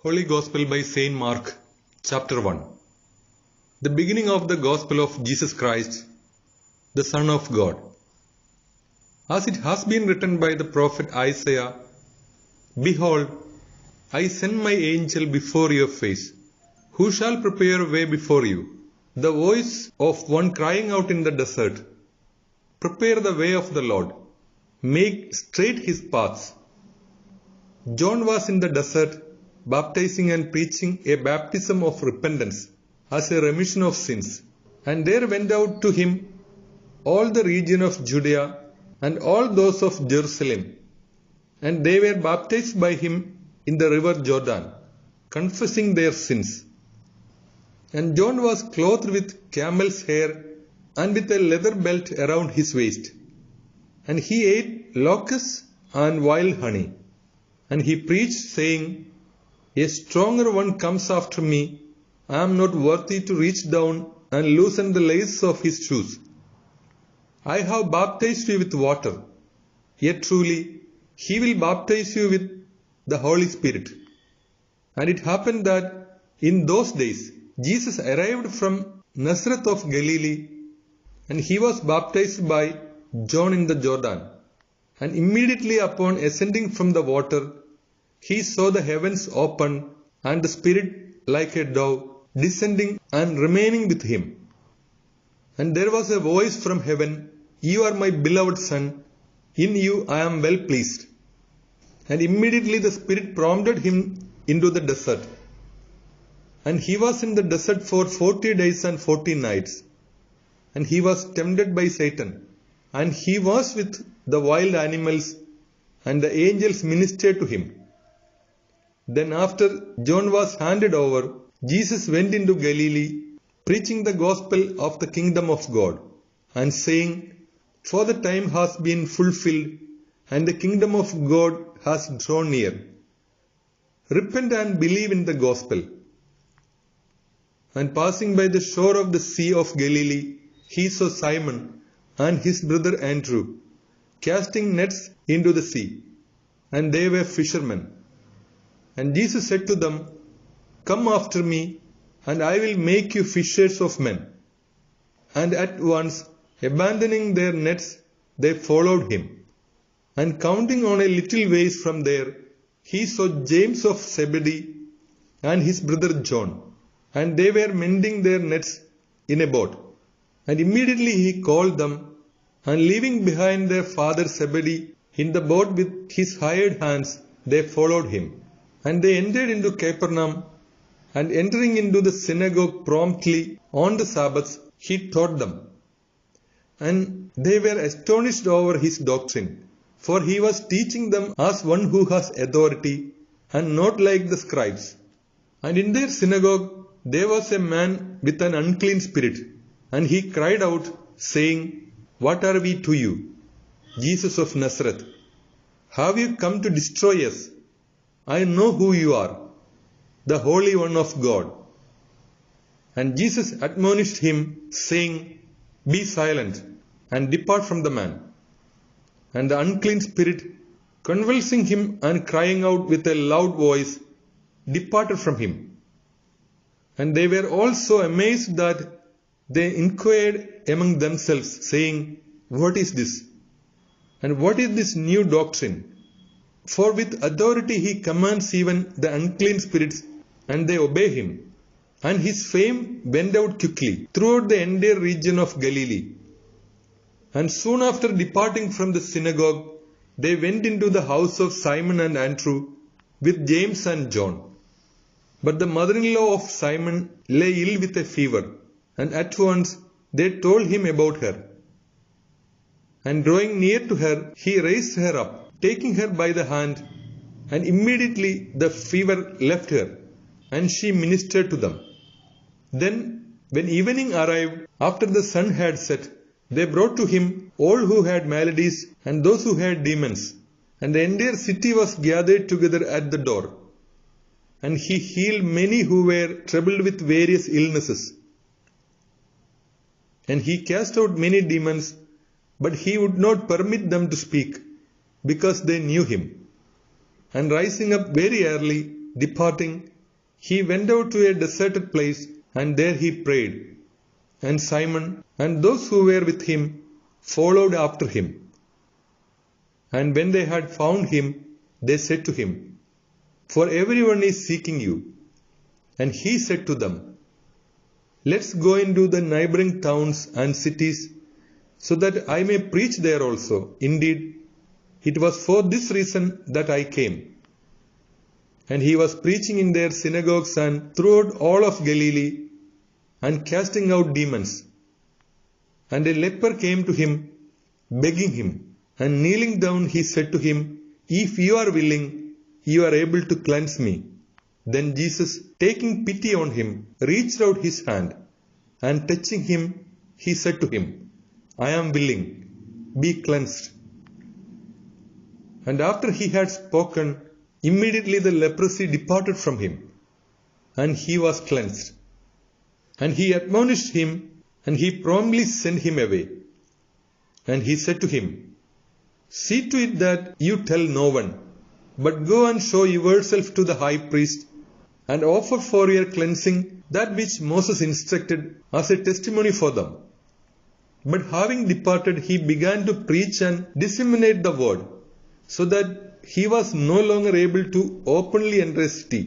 Holy Gospel by Saint Mark, Chapter 1. The beginning of the Gospel of Jesus Christ, the Son of God. As it has been written by the prophet Isaiah, Behold, I send my angel before your face, who shall prepare a way before you. The voice of one crying out in the desert, Prepare the way of the Lord, make straight his paths. John was in the desert, baptizing and preaching a baptism of repentance as a remission of sins. And there went out to him all the region of Judea and all those of Jerusalem. And they were baptized by him in the river Jordan, confessing their sins. And John was clothed with camel's hair and with a leather belt around his waist. And he ate locusts and wild honey. And he preached, saying, A stronger one comes after me. I am not worthy to reach down and loosen the laces of his shoes. I have baptized you with water, yet truly he will baptize you with the Holy Spirit. And it happened that in those days Jesus arrived from Nazareth of Galilee, and he was baptized by John in the Jordan. And immediately upon ascending from the water, he saw the heavens open and the Spirit like a dove descending and remaining with him. And there was a voice from heaven, You are my beloved Son, in you I am well pleased. And immediately the Spirit prompted him into the desert. And he was in the desert for 40 days and 40 nights. And he was tempted by Satan. And he was with the wild animals, and the angels ministered to him. Then after John was handed over, Jesus went into Galilee, preaching the gospel of the kingdom of God, and saying, For the time has been fulfilled, and the kingdom of God has drawn near. Repent and believe in the gospel. And passing by the shore of the sea of Galilee, he saw Simon and his brother Andrew casting nets into the sea, and they were fishermen. And Jesus said to them, Come after me, and I will make you fishers of men. And at once, abandoning their nets, they followed him. And counting on a little ways from there, he saw James of Zebedee and his brother John, and they were mending their nets in a boat. And immediately he called them, and leaving behind their father Zebedee in the boat with his hired hands, they followed him. And they entered into Capernaum, and entering into the synagogue promptly on the Sabbaths, he taught them. And they were astonished over his doctrine, for he was teaching them as one who has authority, and not like the scribes. And in their synagogue there was a man with an unclean spirit, and he cried out, saying, What are we to you, Jesus of Nazareth? Have you come to destroy us? I know who you are, the Holy One of God. And Jesus admonished him, saying, Be silent, and depart from the man. And the unclean spirit, convulsing him and crying out with a loud voice, departed from him. And they were all so amazed that they inquired among themselves, saying, What is this? And what is this new doctrine? For with authority he commands even the unclean spirits, and they obey him. And his fame went out quickly throughout the entire region of Galilee. And soon after departing from the synagogue, they went into the house of Simon and Andrew with James and John. But the mother-in-law of Simon lay ill with a fever, and at once they told him about her. And drawing near to her, he raised her up, taking her by the hand, and immediately the fever left her, and she ministered to them. Then, when evening arrived, after the sun had set, they brought to him all who had maladies and those who had demons, and the entire city was gathered together at the door. And he healed many who were troubled with various illnesses. And he cast out many demons, but he would not permit them to speak, because they knew him. And rising up very early, departing, he went out to a deserted place and there he prayed. And Simon and those who were with him followed after him. And when they had found him, they said to him, "For everyone is seeking you." And he said to them, "Let's go into the neighboring towns and cities, so that I may preach there also. Indeed, it was for this reason that I came." And he was preaching in their synagogues and throughout all of Galilee, and casting out demons. And a leper came to him, begging him, and kneeling down he said to him, "If you are willing, you are able to cleanse me." Then Jesus, taking pity on him, reached out his hand, and touching him, he said to him, "I am willing, be cleansed." And after he had spoken, immediately the leprosy departed from him, and he was cleansed. And he admonished him, and he promptly sent him away. And he said to him, "See to it that you tell no one, but go and show yourself to the high priest, and offer for your cleansing that which Moses instructed as a testimony for them." But having departed, he began to preach and disseminate the word, so that he was no longer able to openly enter a city,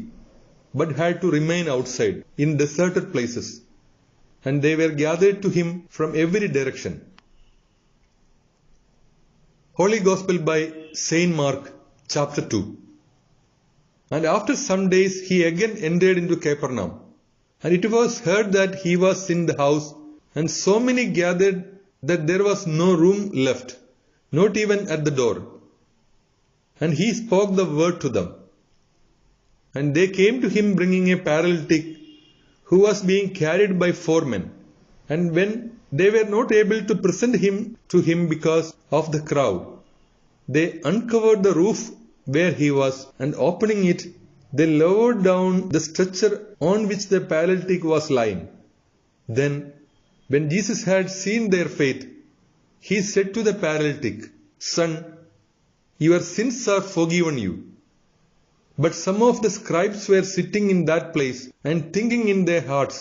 but had to remain outside in deserted places. And they were gathered to him from every direction. Holy Gospel by Saint Mark, chapter 2. And after some days he again entered into Capernaum. And it was heard that he was in the house, and so many gathered that there was no room left, not even at the door. And he spoke the word to them. And they came to him bringing a paralytic, who was being carried by 4 men. And when they were not able to present him to him because of the crowd, they uncovered the roof where he was, and opening it, they lowered down the stretcher on which the paralytic was lying. Then, when Jesus had seen their faith, he said to the paralytic, "Son, your sins are forgiven you." But some of the scribes were sitting in that place and thinking in their hearts,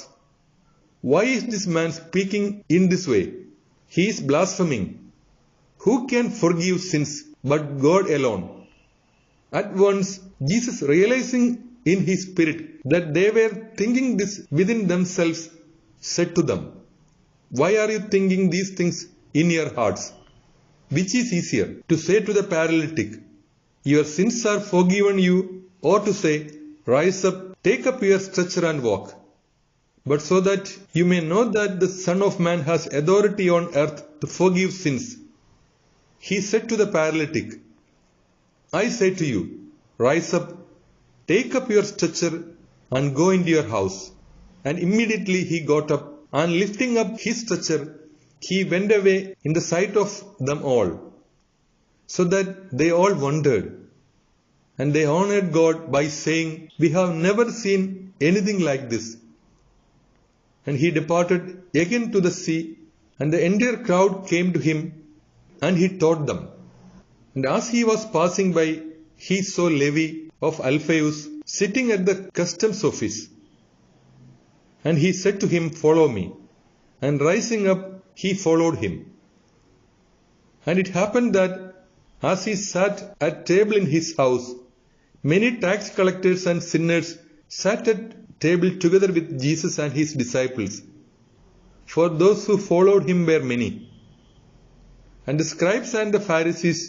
"Why is this man speaking in this way? He is blaspheming. Who can forgive sins but God alone?" At once, Jesus, realizing in his spirit that they were thinking this within themselves, said to them, "Why are you thinking these things in your hearts? Which is easier, to say to the paralytic, 'Your sins are forgiven you,' or to say, 'Rise up, take up your stretcher and walk'? But so that you may know that the Son of Man has authority on earth to forgive sins." He said to the paralytic, "I say to you, rise up, take up your stretcher and go into your house." And immediately he got up, and lifting up his stretcher, he went away in the sight of them all, so that they all wondered. And they honored God by saying, "We have never seen anything like this." And he departed again to the sea, and the entire crowd came to him, and he taught them. And as he was passing by, he saw Levi of Alphaeus sitting at the customs office. And he said to him, "Follow me." And rising up, he followed him. And it happened that as he sat at table in his house, many tax collectors and sinners sat at table together with Jesus and his disciples, for those who followed him were many. And the scribes and the Pharisees,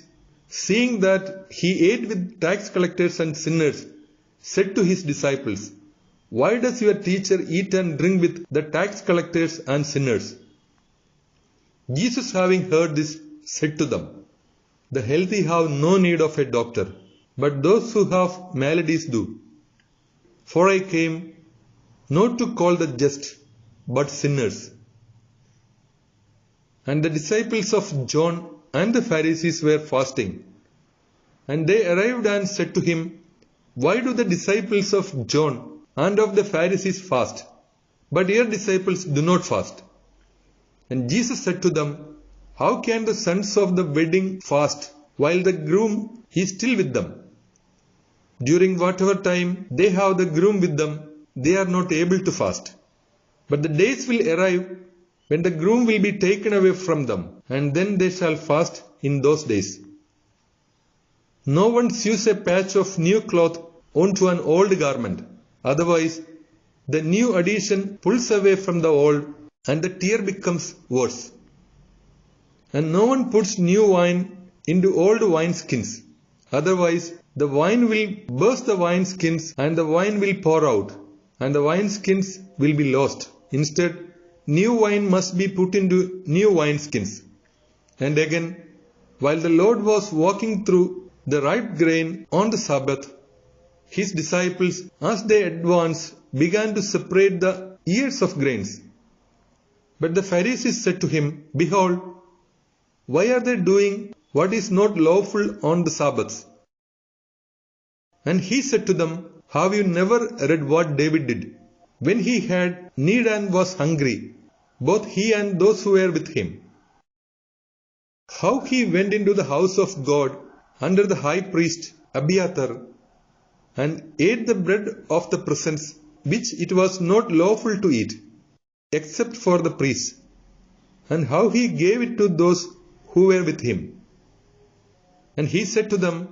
seeing that he ate with tax collectors and sinners, said to his disciples, "Why does your teacher eat and drink with the tax collectors and sinners?" Jesus, having heard this, said to them, "The healthy have no need of a doctor, but those who have maladies do. For I came not to call the just, but sinners." And the disciples of John and the Pharisees were fasting. And they arrived and said to him, "Why do the disciples of John and of the Pharisees fast, but your disciples do not fast?" And Jesus said to them, "How can the sons of the wedding fast while the groom is still with them? During whatever time they have the groom with them, they are not able to fast. But the days will arrive when the groom will be taken away from them, and then they shall fast in those days. No one sews a patch of new cloth onto an old garment. Otherwise, the new addition pulls away from the old, and the tear becomes worse. And no one puts new wine into old wineskins. Otherwise, the wine will burst the wineskins, and the wine will pour out, and the wineskins will be lost. Instead, new wine must be put into new wineskins. And again, while the Lord was walking through the ripe grain on the Sabbath, his disciples, as they advanced, began to separate the ears of grains. But the Pharisees said to him, Behold, why are they doing what is not lawful on the Sabbaths? And he said to them, Have you never read what David did, when he had need and was hungry, both he and those who were with him? How he went into the house of God under the high priest Abiathar, and ate the bread of the presence, which it was not lawful to eat, except for the priests, and how he gave it to those who were with him. And he said to them,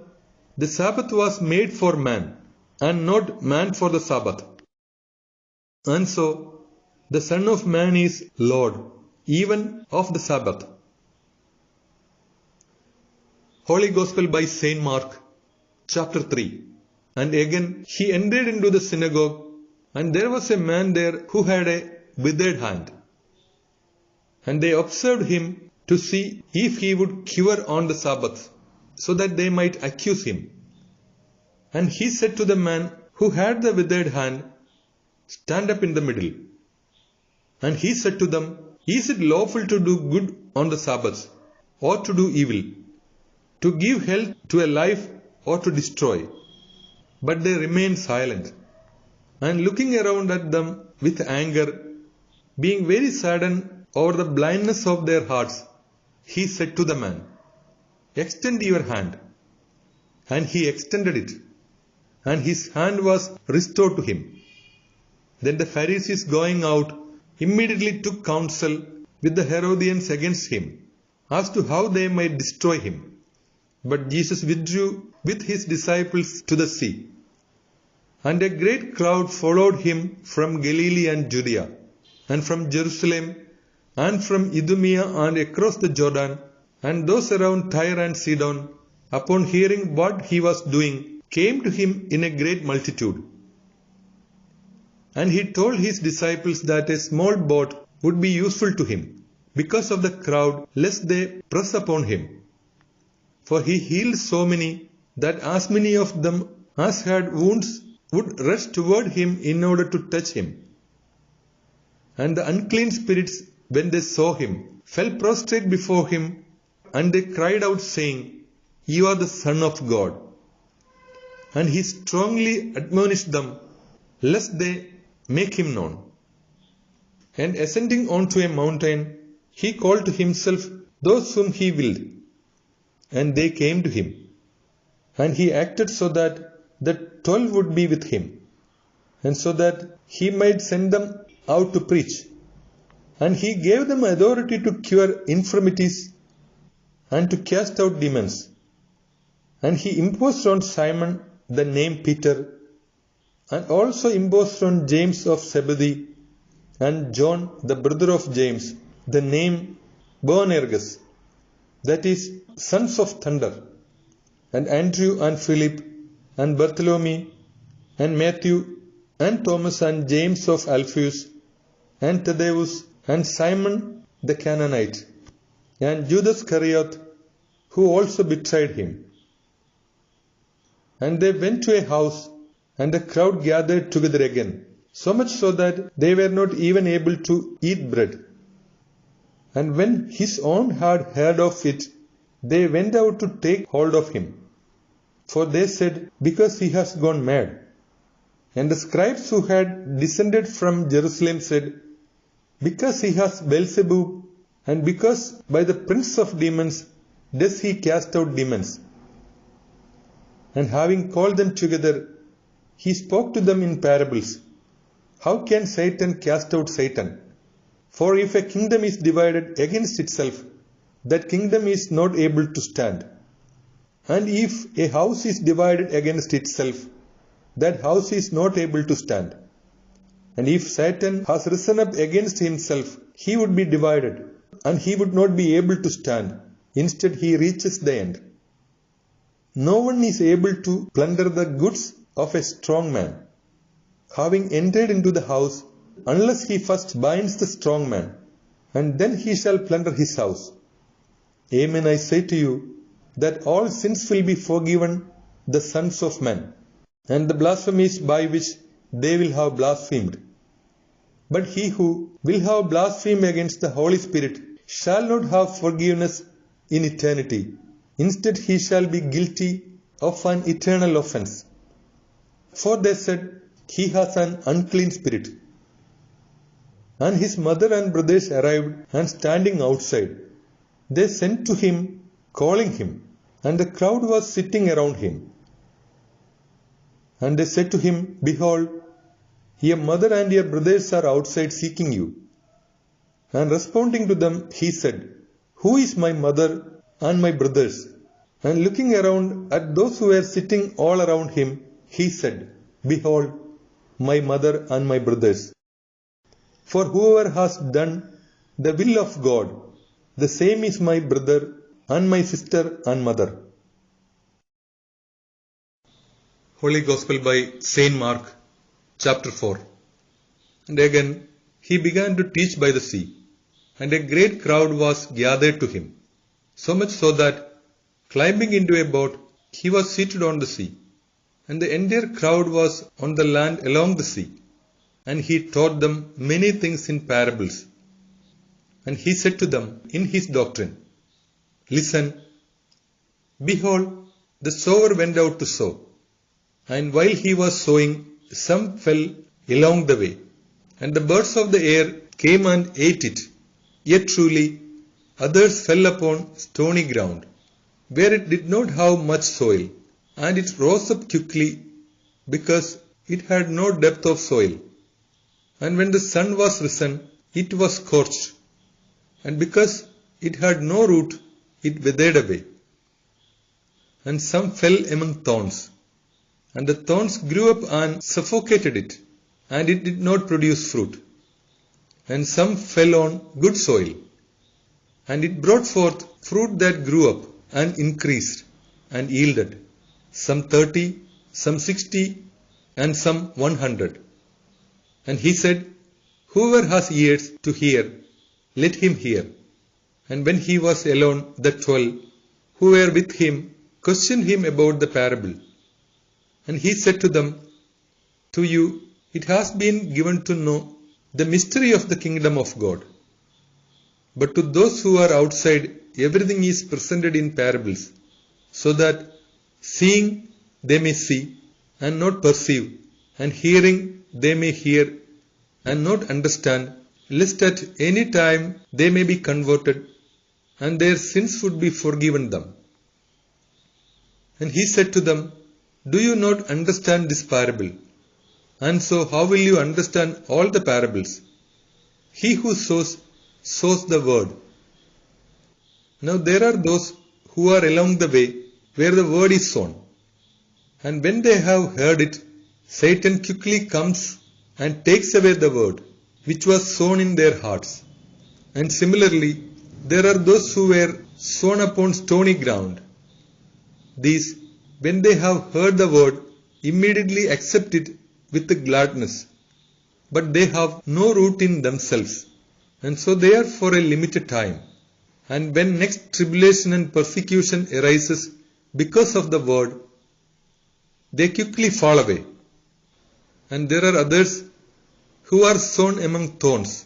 The Sabbath was made for man, and not man for the Sabbath. And so, the Son of Man is Lord, even of the Sabbath. Holy Gospel by Saint Mark, chapter 3. And again he entered into the synagogue, and there was a man there who had a withered hand. And they observed him to see if he would cure on the Sabbath, so that they might accuse him. And he said to the man who had the withered hand, Stand up in the middle. And he said to them, Is it lawful to do good on the Sabbath, or to do evil, to give health to a life, or to destroy? But they remained silent. And looking around at them with anger, being very saddened over the blindness of their hearts, he said to the man, Extend your hand. And he extended it, and his hand was restored to him. Then the Pharisees, going out, immediately took counsel with the Herodians against him, as to how they might destroy him. But Jesus withdrew with his disciples to the sea. And a great crowd followed him from Galilee and Judea, and from Jerusalem, and from Idumea and across the Jordan, and those around Tyre and Sidon, upon hearing what he was doing, came to him in a great multitude. And he told his disciples that a small boat would be useful to him, because of the crowd, lest they press upon him. For he healed so many, that as many of them as had wounds would rush toward him in order to touch him. And the unclean spirits, when they saw him, fell prostrate before him, and they cried out, saying, You are the Son of God. And he strongly admonished them, lest they make him known. And ascending onto a mountain, he called to himself those whom he willed, and they came to him. And he acted so that the 12 would be with him, and so that he might send them out to preach. And he gave them authority to cure infirmities and to cast out demons. And he imposed on Simon the name Peter, and also imposed on James of Zebedee, and John the brother of James, the name Boanerges, that is, sons of thunder, and Andrew and Philip, and Bartholomew, and Matthew, and Thomas, and James of Alphaeus, and Thaddeus, and Simon the Canaanite, and Judas Iscariot, who also betrayed him. And they went to a house, and the crowd gathered together again, so much so that they were not even able to eat bread. And when his own had heard of it, they went out to take hold of him. For they said, Because he has gone mad. And the scribes who had descended from Jerusalem said, Because he has Beelzebub, and because by the prince of demons does he cast out demons. And having called them together, he spoke to them in parables, How can Satan cast out Satan? For if a kingdom is divided against itself, that kingdom is not able to stand. And if a house is divided against itself, that house is not able to stand. And if Satan has risen up against himself, he would be divided, and he would not be able to stand. Instead, he reaches the end. No one is able to plunder the goods of a strong man, having entered into the house, unless he first binds the strong man, and then he shall plunder his house. Amen, I say to you, that all sins will be forgiven the sons of men, and the blasphemies by which they will have blasphemed. But he who will have blasphemed against the Holy Spirit shall not have forgiveness in eternity. Instead, he shall be guilty of an eternal offense. For they said, he has an unclean spirit. And his mother and brothers arrived, and standing outside, they sent to him, calling him, and the crowd was sitting around him. And they said to him, Behold, your mother and your brothers are outside seeking you. And responding to them, he said, Who is my mother and my brothers? And looking around at those who were sitting all around him, he said, Behold, my mother and my brothers. For whoever has done the will of God, the same is my brother and my sister and mother. Holy Gospel by Saint Mark, chapter 4. And again he began to teach by the sea, and a great crowd was gathered to him, so much so that, climbing into a boat, he was seated on the sea, and the entire crowd was on the land along the sea. And he taught them many things in parables. And he said to them in his doctrine, Listen, behold, the sower went out to sow. And while he was sowing, some fell along the way, and the birds of the air came and ate it. Yet truly, others fell upon stony ground, where it did not have much soil, and it rose up quickly, because it had no depth of soil. And when the sun was risen, it was scorched, and because it had no root, it withered away. And some fell among thorns, and the thorns grew up and suffocated it, and it did not produce fruit. And some fell on good soil, and it brought forth fruit that grew up and increased and yielded, some 30, some 60, and some 100. And he said, Whoever has ears to hear, let him hear. And when he was alone, the 12, who were with him, questioned him about the parable. And he said to them, To you it has been given to know the mystery of the kingdom of God. But to those who are outside, everything is presented in parables, so that seeing they may see and not perceive, and hearing they may hear and not understand, lest at any time they may be converted, and their sins would be forgiven them. And he said to them, Do you not understand this parable? And so how will you understand all the parables? He who sows the word. Now there are those who are along the way where the word is sown. And when they have heard it, Satan quickly comes and takes away the word which was sown in their hearts. And similarly, there are those who were sown upon stony ground. These, when they have heard the word, immediately accept it with gladness. But they have no root in themselves, and so they are for a limited time. And when next tribulation and persecution arises because of the word, they quickly fall away. And there are others who are sown among thorns.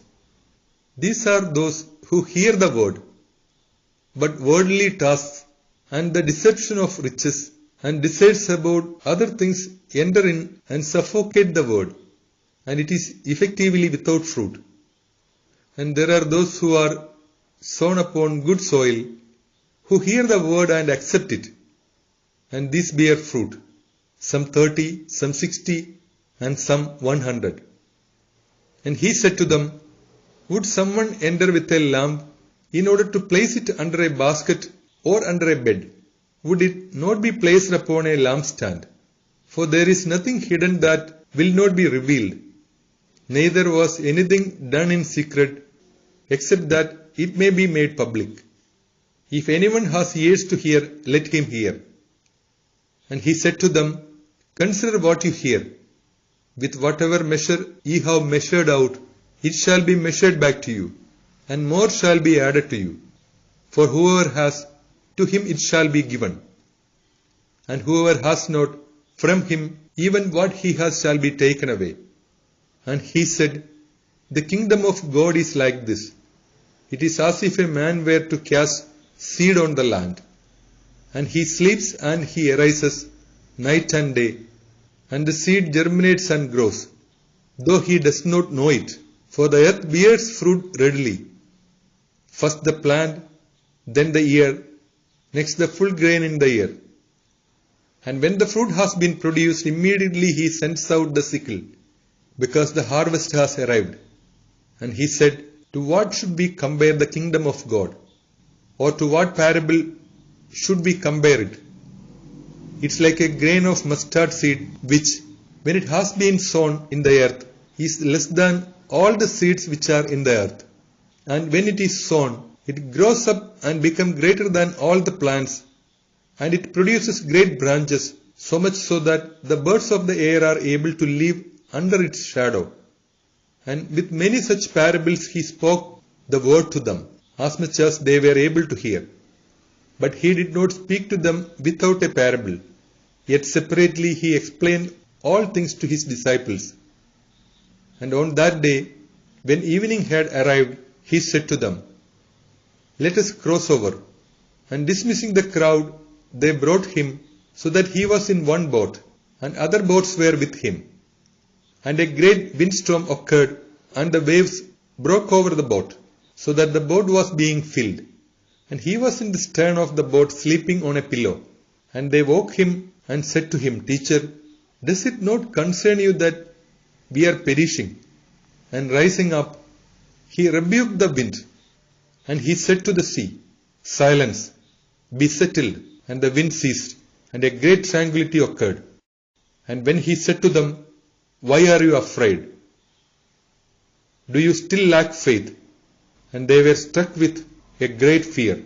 These are those who hear the word, but worldly tasks and the deception of riches and desires about other things enter in and suffocate the word, and it is effectively without fruit. And there are those who are sown upon good soil, who hear the word and accept it, and these bear fruit, some 30, some 60, and some 100. And he said to them, Would someone enter with a lamp in order to place it under a basket or under a bed? Would it not be placed upon a lampstand? For there is nothing hidden that will not be revealed, neither was anything done in secret, except that it may be made public. If anyone has ears to hear, let him hear. And he said to them, Consider what you hear. With whatever measure ye have measured out, it shall be measured back to you, and more shall be added to you. For whoever has, to him it shall be given. And whoever has not, from him even what he has shall be taken away. And he said, The kingdom of God is like this. It is as if a man were to cast seed on the land. And he sleeps and he arises night and day, and the seed germinates and grows, though he does not know it. For the earth bears fruit readily. First the plant, then the ear, next the full grain in the ear. And when the fruit has been produced, immediately he sends out the sickle, because the harvest has arrived. And he said, To what should we compare the kingdom of God? Or to what parable should we compare it? It's like a grain of mustard seed, which, when it has been sown in the earth, is less than all the seeds which are in the earth. And when it is sown, it grows up and becomes greater than all the plants, and it produces great branches, so much so that the birds of the air are able to live under its shadow. And with many such parables he spoke the word to them, as much as they were able to hear. But he did not speak to them without a parable, yet separately he explained all things to his disciples. And on that day, when evening had arrived, he said to them, Let us cross over. And dismissing the crowd, they brought him, so that he was in one boat, and other boats were with him. And a great windstorm occurred, and the waves broke over the boat, so that the boat was being filled. And he was in the stern of the boat, sleeping on a pillow. And they woke him and said to him, Teacher, does it not concern you that we are perishing? And rising up, he rebuked the wind. And he said to the sea, Silence, be settled. And the wind ceased, and a great tranquility occurred. And when he said to them, Why are you afraid? Do you still lack faith? And they were struck with a great fear.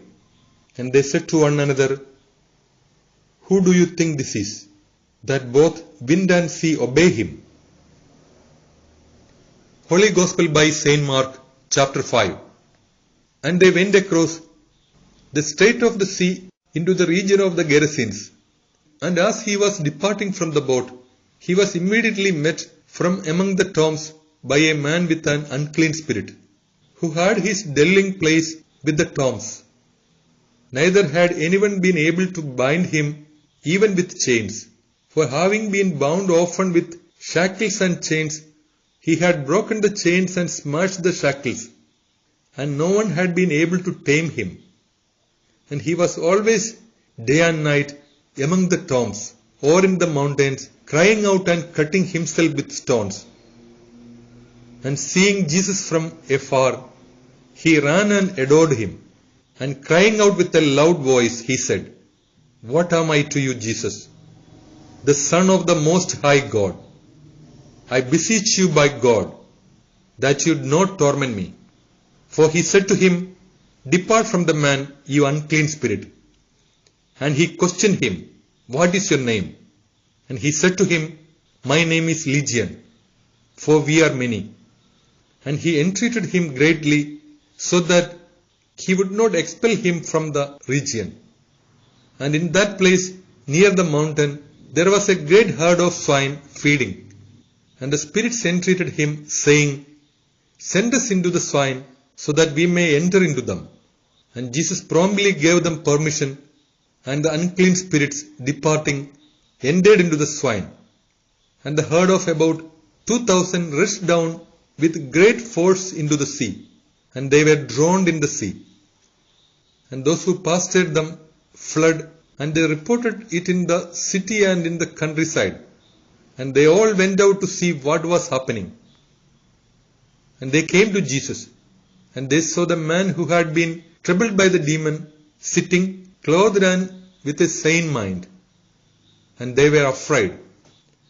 And they said to one another, Who do you think this is, that both wind and sea obey him? Holy Gospel by St. Mark, chapter 5. And they went across the strait of the sea into the region of the Gerasenes. And as he was departing from the boat, he was immediately met from among the tombs by a man with an unclean spirit, who had his dwelling place with the tombs. Neither had anyone been able to bind him even with chains, for having been bound often with shackles and chains, he had broken the chains and smashed the shackles, and no one had been able to tame him. And he was always day and night among the tombs or in the mountains, crying out and cutting himself with stones. And seeing Jesus from afar, he ran and adored him. And crying out with a loud voice, he said, What am I to you, Jesus, the Son of the Most High God? I beseech you by God, that you do not torment me. For he said to him, Depart from the man, you unclean spirit. And he questioned him, What is your name? And he said to him, My name is Legion, for we are many. And he entreated him greatly, so that he would not expel him from the region. And in that place, near the mountain, there was a great herd of swine feeding. And the spirits entreated him, saying, Send us into the swine, so that we may enter into them. And Jesus promptly gave them permission, and the unclean spirits, departing, entered into the swine. And the herd of about 2,000 rushed down with great force into the sea, and they were drowned in the sea. And those who pastured them fled, and they reported it in the city and in the countryside. And they all went out to see what was happening. And they came to Jesus, and they saw the man who had been troubled by the demon sitting, clothed and with a sane mind. And they were afraid.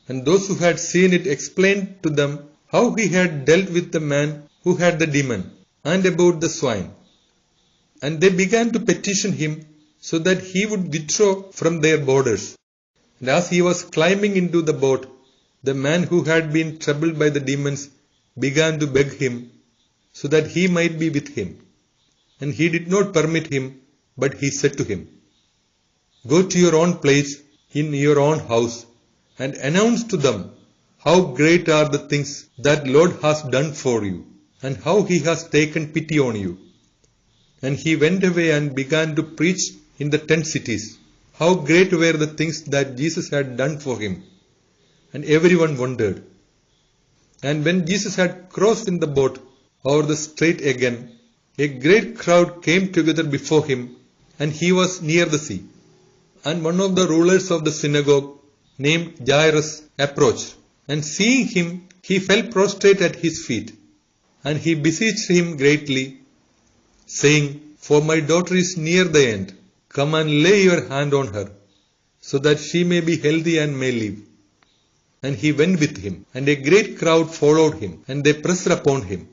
And those who had seen it explained to them how he had dealt with the man who had the demon, and about the swine. And they began to petition him so that he would withdraw from their borders. And as he was climbing into the boat, the man who had been troubled by the demons began to beg him so that he might be with him. And he did not permit him, but he said to him, "Go to your own place in your own house and announce to them how great are the things that Lord has done for you, and how he has taken pity on you." And he went away and began to preach in the 10 cities how great were the things that Jesus had done for him. And everyone wondered. And when Jesus had crossed in the boat over the strait again, a great crowd came together before him, and he was near the sea. And one of the rulers of the synagogue, named Jairus, approached, and seeing him, he fell prostrate at his feet. And he beseeched him greatly, saying, "For my daughter is near the end. Come and lay your hand on her, so that she may be healthy and may live." And he went with him, and a great crowd followed him, and they pressed upon him.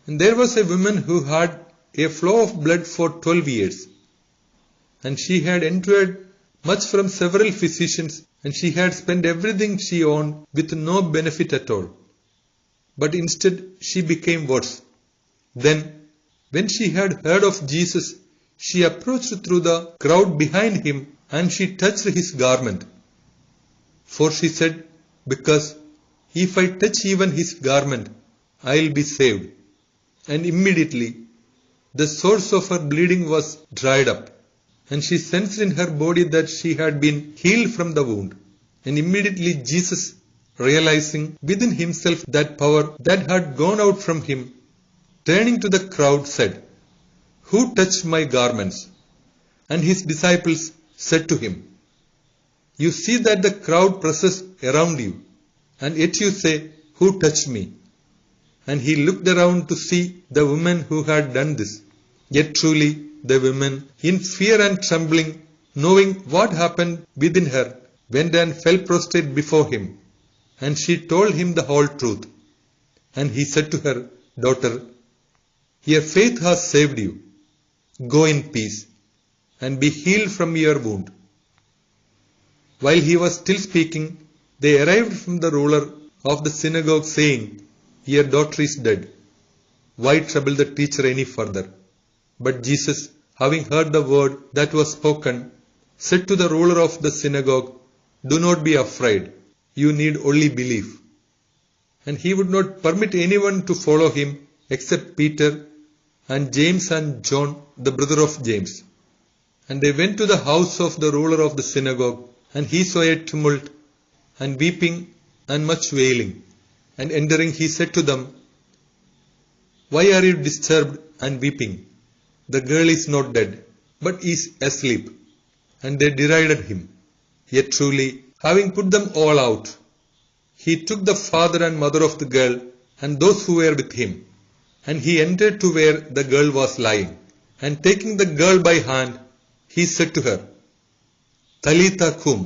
And there was a woman who had a flow of blood for 12 years. And she had endured much from several physicians, and she had spent everything she owned with no benefit at all. But instead she became worse. Then, when she had heard of Jesus, she approached through the crowd behind him, and she touched his garment. For she said, "Because if I touch even his garment, I will be saved." And immediately the source of her bleeding was dried up, and she sensed in her body that she had been healed from the wound. And immediately Jesus, realizing within himself that power that had gone out from him, turning to the crowd, said, "Who touched my garments?" And his disciples said to him, "You see that the crowd presses around you, and yet you say, 'Who touched me?'" And he looked around to see the woman who had done this. Yet truly the woman, in fear and trembling, knowing what happened within her, went and fell prostrate before him. And she told him the whole truth. And he said to her, "Daughter, your faith has saved you. Go in peace, and be healed from your wound." While he was still speaking, they arrived from the ruler of the synagogue, saying, "Your daughter is dead. Why trouble the teacher any further?" But Jesus, having heard the word that was spoken, said to the ruler of the synagogue, "Do not be afraid. You need only believe." And he would not permit anyone to follow him except Peter and James and John, the brother of James. And they went to the house of the ruler of the synagogue, and he saw a tumult and weeping and much wailing. And entering, he said to them, "Why are you disturbed and weeping? The girl is not dead, but is asleep." And they derided him. Yet truly, having put them all out, he took the father and mother of the girl and those who were with him, and he entered to where the girl was lying. And taking the girl by hand, he said to her, "Talitha cum,"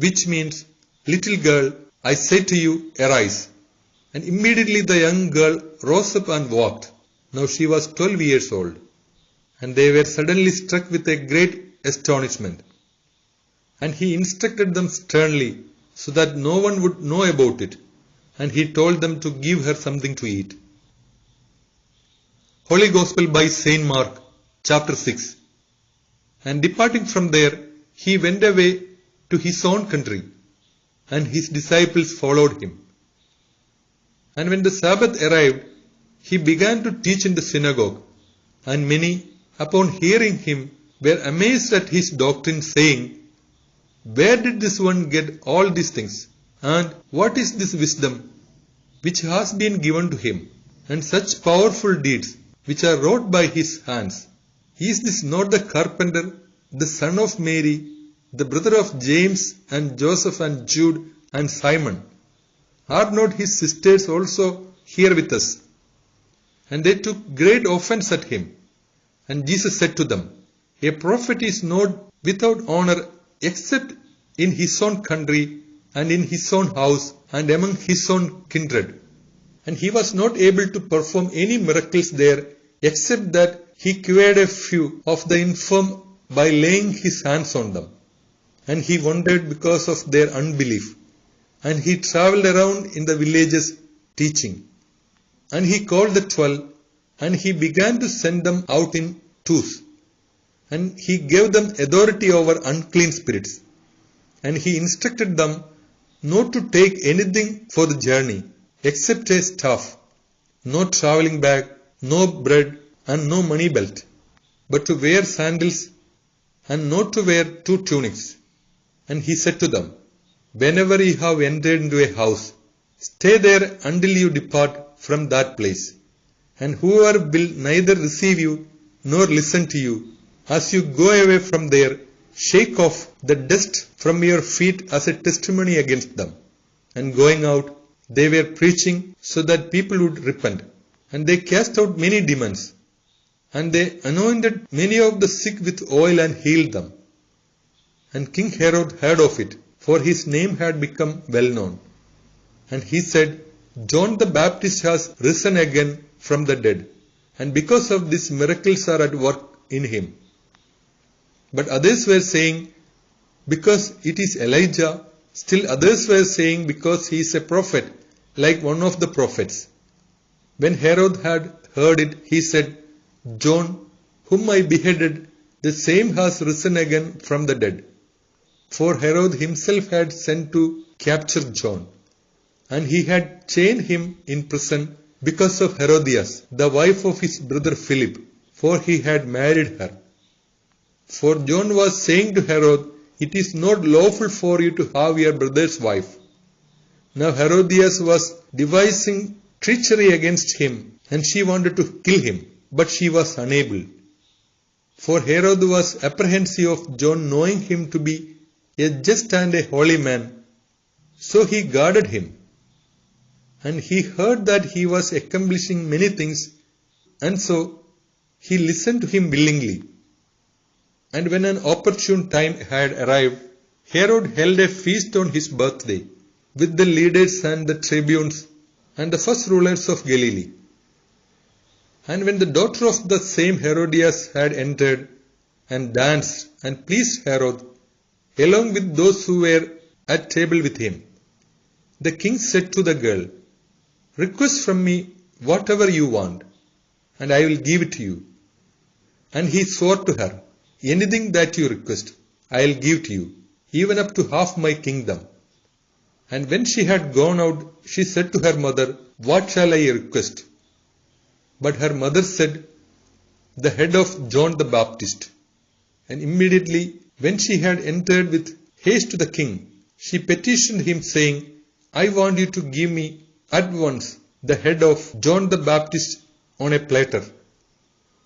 which means, "Little girl, I say to you, arise." And immediately the young girl rose up and walked. Now she was 12 years old. And they were suddenly struck with a great astonishment. And he instructed them sternly, so that no one would know about it. And he told them to give her something to eat. Holy Gospel by Saint Mark, chapter 6. And departing from there, he went away to his own country, and his disciples followed him. And when the Sabbath arrived, he began to teach in the synagogue, and many, upon hearing him, were amazed at his doctrine, saying, "Where did this one get all these things? And what is this wisdom which has been given to him, and such powerful deeds which are wrought by his hands? Is this not the carpenter, the son of Mary, the brother of James and Joseph and Jude and Simon? Are not his sisters also here with us? and they took great offense at him. And Jesus said to them, A prophet is not without honor except in his own country and in his own house and among his own kindred. And he was not able to perform any miracles there except that he cured a few of the infirm by laying his hands on them. And he wondered because of their unbelief. And he traveled around in the villages teaching. And he called the 12, and he began to send them out in twos. And he gave them authority over unclean spirits. And he instructed them not to take anything for the journey except a staff, no travelling bag, no bread, and no money belt, but to wear sandals and not to wear 2 tunics. And he said to them, Whenever you have entered into a house, stay there until you depart from that place. And whoever will neither receive you nor listen to you, as you go away from there, shake off the dust from your feet as a testimony against them. And going out, they were preaching so that people would repent. And they cast out many demons. And they anointed many of the sick with oil and healed them. And King Herod heard of it, for his name had become well known. And he said, John the Baptist has risen again from the dead, and because of this miracles are at work in him. But others were saying, because it is Elijah. Still others were saying, because he is a prophet, like one of the prophets. When Herod had heard it, he said, John, whom I beheaded, the same has risen again from the dead. For Herod himself had sent to capture John, and he had chained him in prison because of Herodias, the wife of his brother Philip, for he had married her. For John was saying to Herod, It is not lawful for you to have your brother's wife. Now Herodias was devising treachery against him, and she wanted to kill him, but she was unable. For Herod was apprehensive of John, knowing him to be a just and a holy man, so he guarded him. And he heard that he was accomplishing many things, and so he listened to him willingly. And when an opportune time had arrived, Herod held a feast on his birthday, with the leaders and the tribunes and the first rulers of Galilee. And when the daughter of the same Herodias had entered and danced and pleased Herod, along with those who were at table with him, the king said to the girl, Request from me whatever you want, and I will give it to you. And he swore to her, Anything that you request, I will give to you, even up to half my kingdom. And when she had gone out, she said to her mother, What shall I request? But her mother said, The head of John the Baptist. And immediately, when she had entered with haste to the king, she petitioned him, saying, I want you to give me at once the head of John the Baptist on a platter.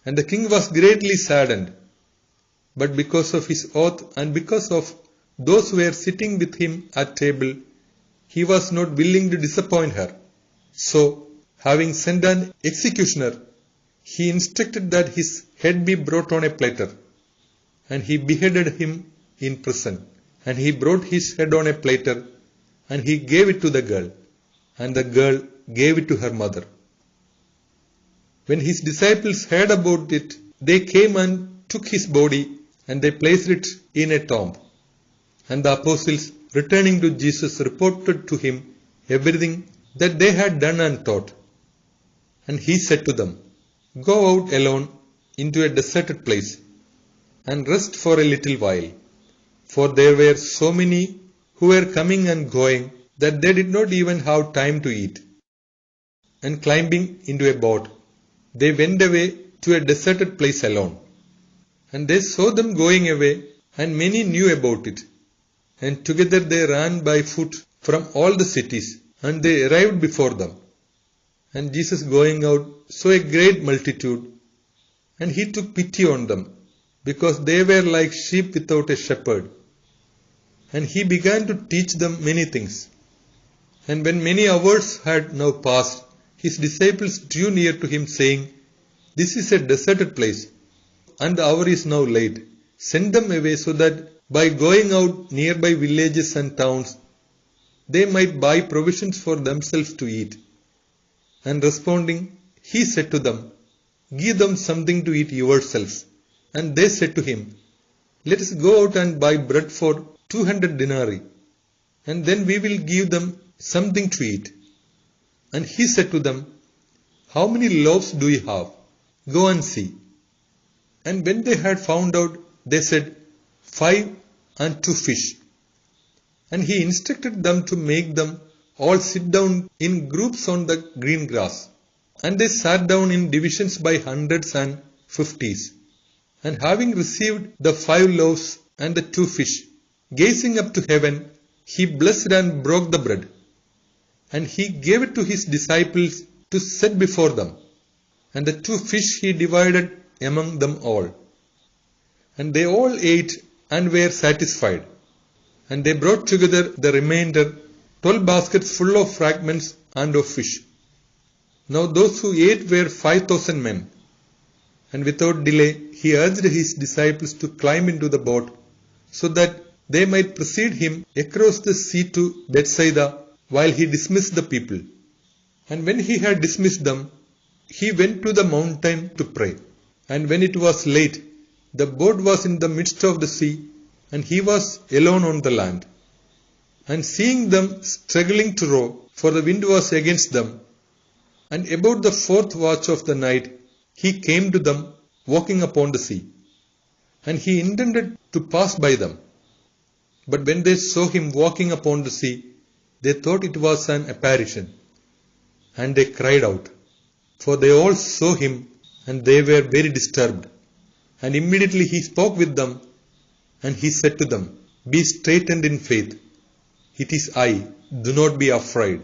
And the king was greatly saddened. But because of his oath and because of those who were sitting with him at table, he was not willing to disappoint her. So, having sent an executioner, he instructed that his head be brought on a platter. And he beheaded him in prison. And he brought his head on a platter, and he gave it to the girl. And the girl gave it to her mother. When his disciples heard about it, they came and took his body, and they placed it in a tomb. And the apostles, returning to Jesus, reported to him everything that they had done and taught. And he said to them, Go out alone into a deserted place, and rest for a little while. For there were so many who were coming and going, that they did not even have time to eat. And climbing into a boat, they went away to a deserted place alone. And they saw them going away, and many knew about it. And together they ran by foot from all the cities, and they arrived before them. And Jesus going out saw a great multitude, and he took pity on them, because they were like sheep without a shepherd. And he began to teach them many things. And when many hours had now passed, his disciples drew near to him, saying, "This is a deserted place, and the hour is now late. Send them away so that by going out nearby villages and towns, they might buy provisions for themselves to eat." And responding, he said to them, "Give them something to eat yourselves." And they said to him, "Let us go out and buy bread for 200 denarii, and then we will give them something to eat." And he said to them, "How many loaves do you have? Go and see." And when they had found out, they said, 5 and 2 fish. And he instructed them to make them all sit down in groups on the green grass. And they sat down in divisions by hundreds and fifties. And having received the 5 loaves and the 2 fish, gazing up to heaven, he blessed and broke the bread. And he gave it to his disciples to set before them. And the 2 fish he divided among them all. And they all ate and were satisfied. And they brought together the remainder, 12 baskets full of fragments and of fish. Now those who ate were 5,000 men. And without delay he urged his disciples to climb into the boat, so that they might precede him across the sea to Bethsaida, while he dismissed the people. And when he had dismissed them, he went to the mountain to pray. And when it was late, the boat was in the midst of the sea, and he was alone on the land. And seeing them struggling to row, for the wind was against them, and about the 4th watch of the night, he came to them walking upon the sea. And he intended to pass by them. But when they saw him walking upon the sea, they thought it was an apparition. And they cried out, for they all saw him, and they were very disturbed. And immediately he spoke with them, and he said to them, "Be straightened in faith. It is I, do not be afraid."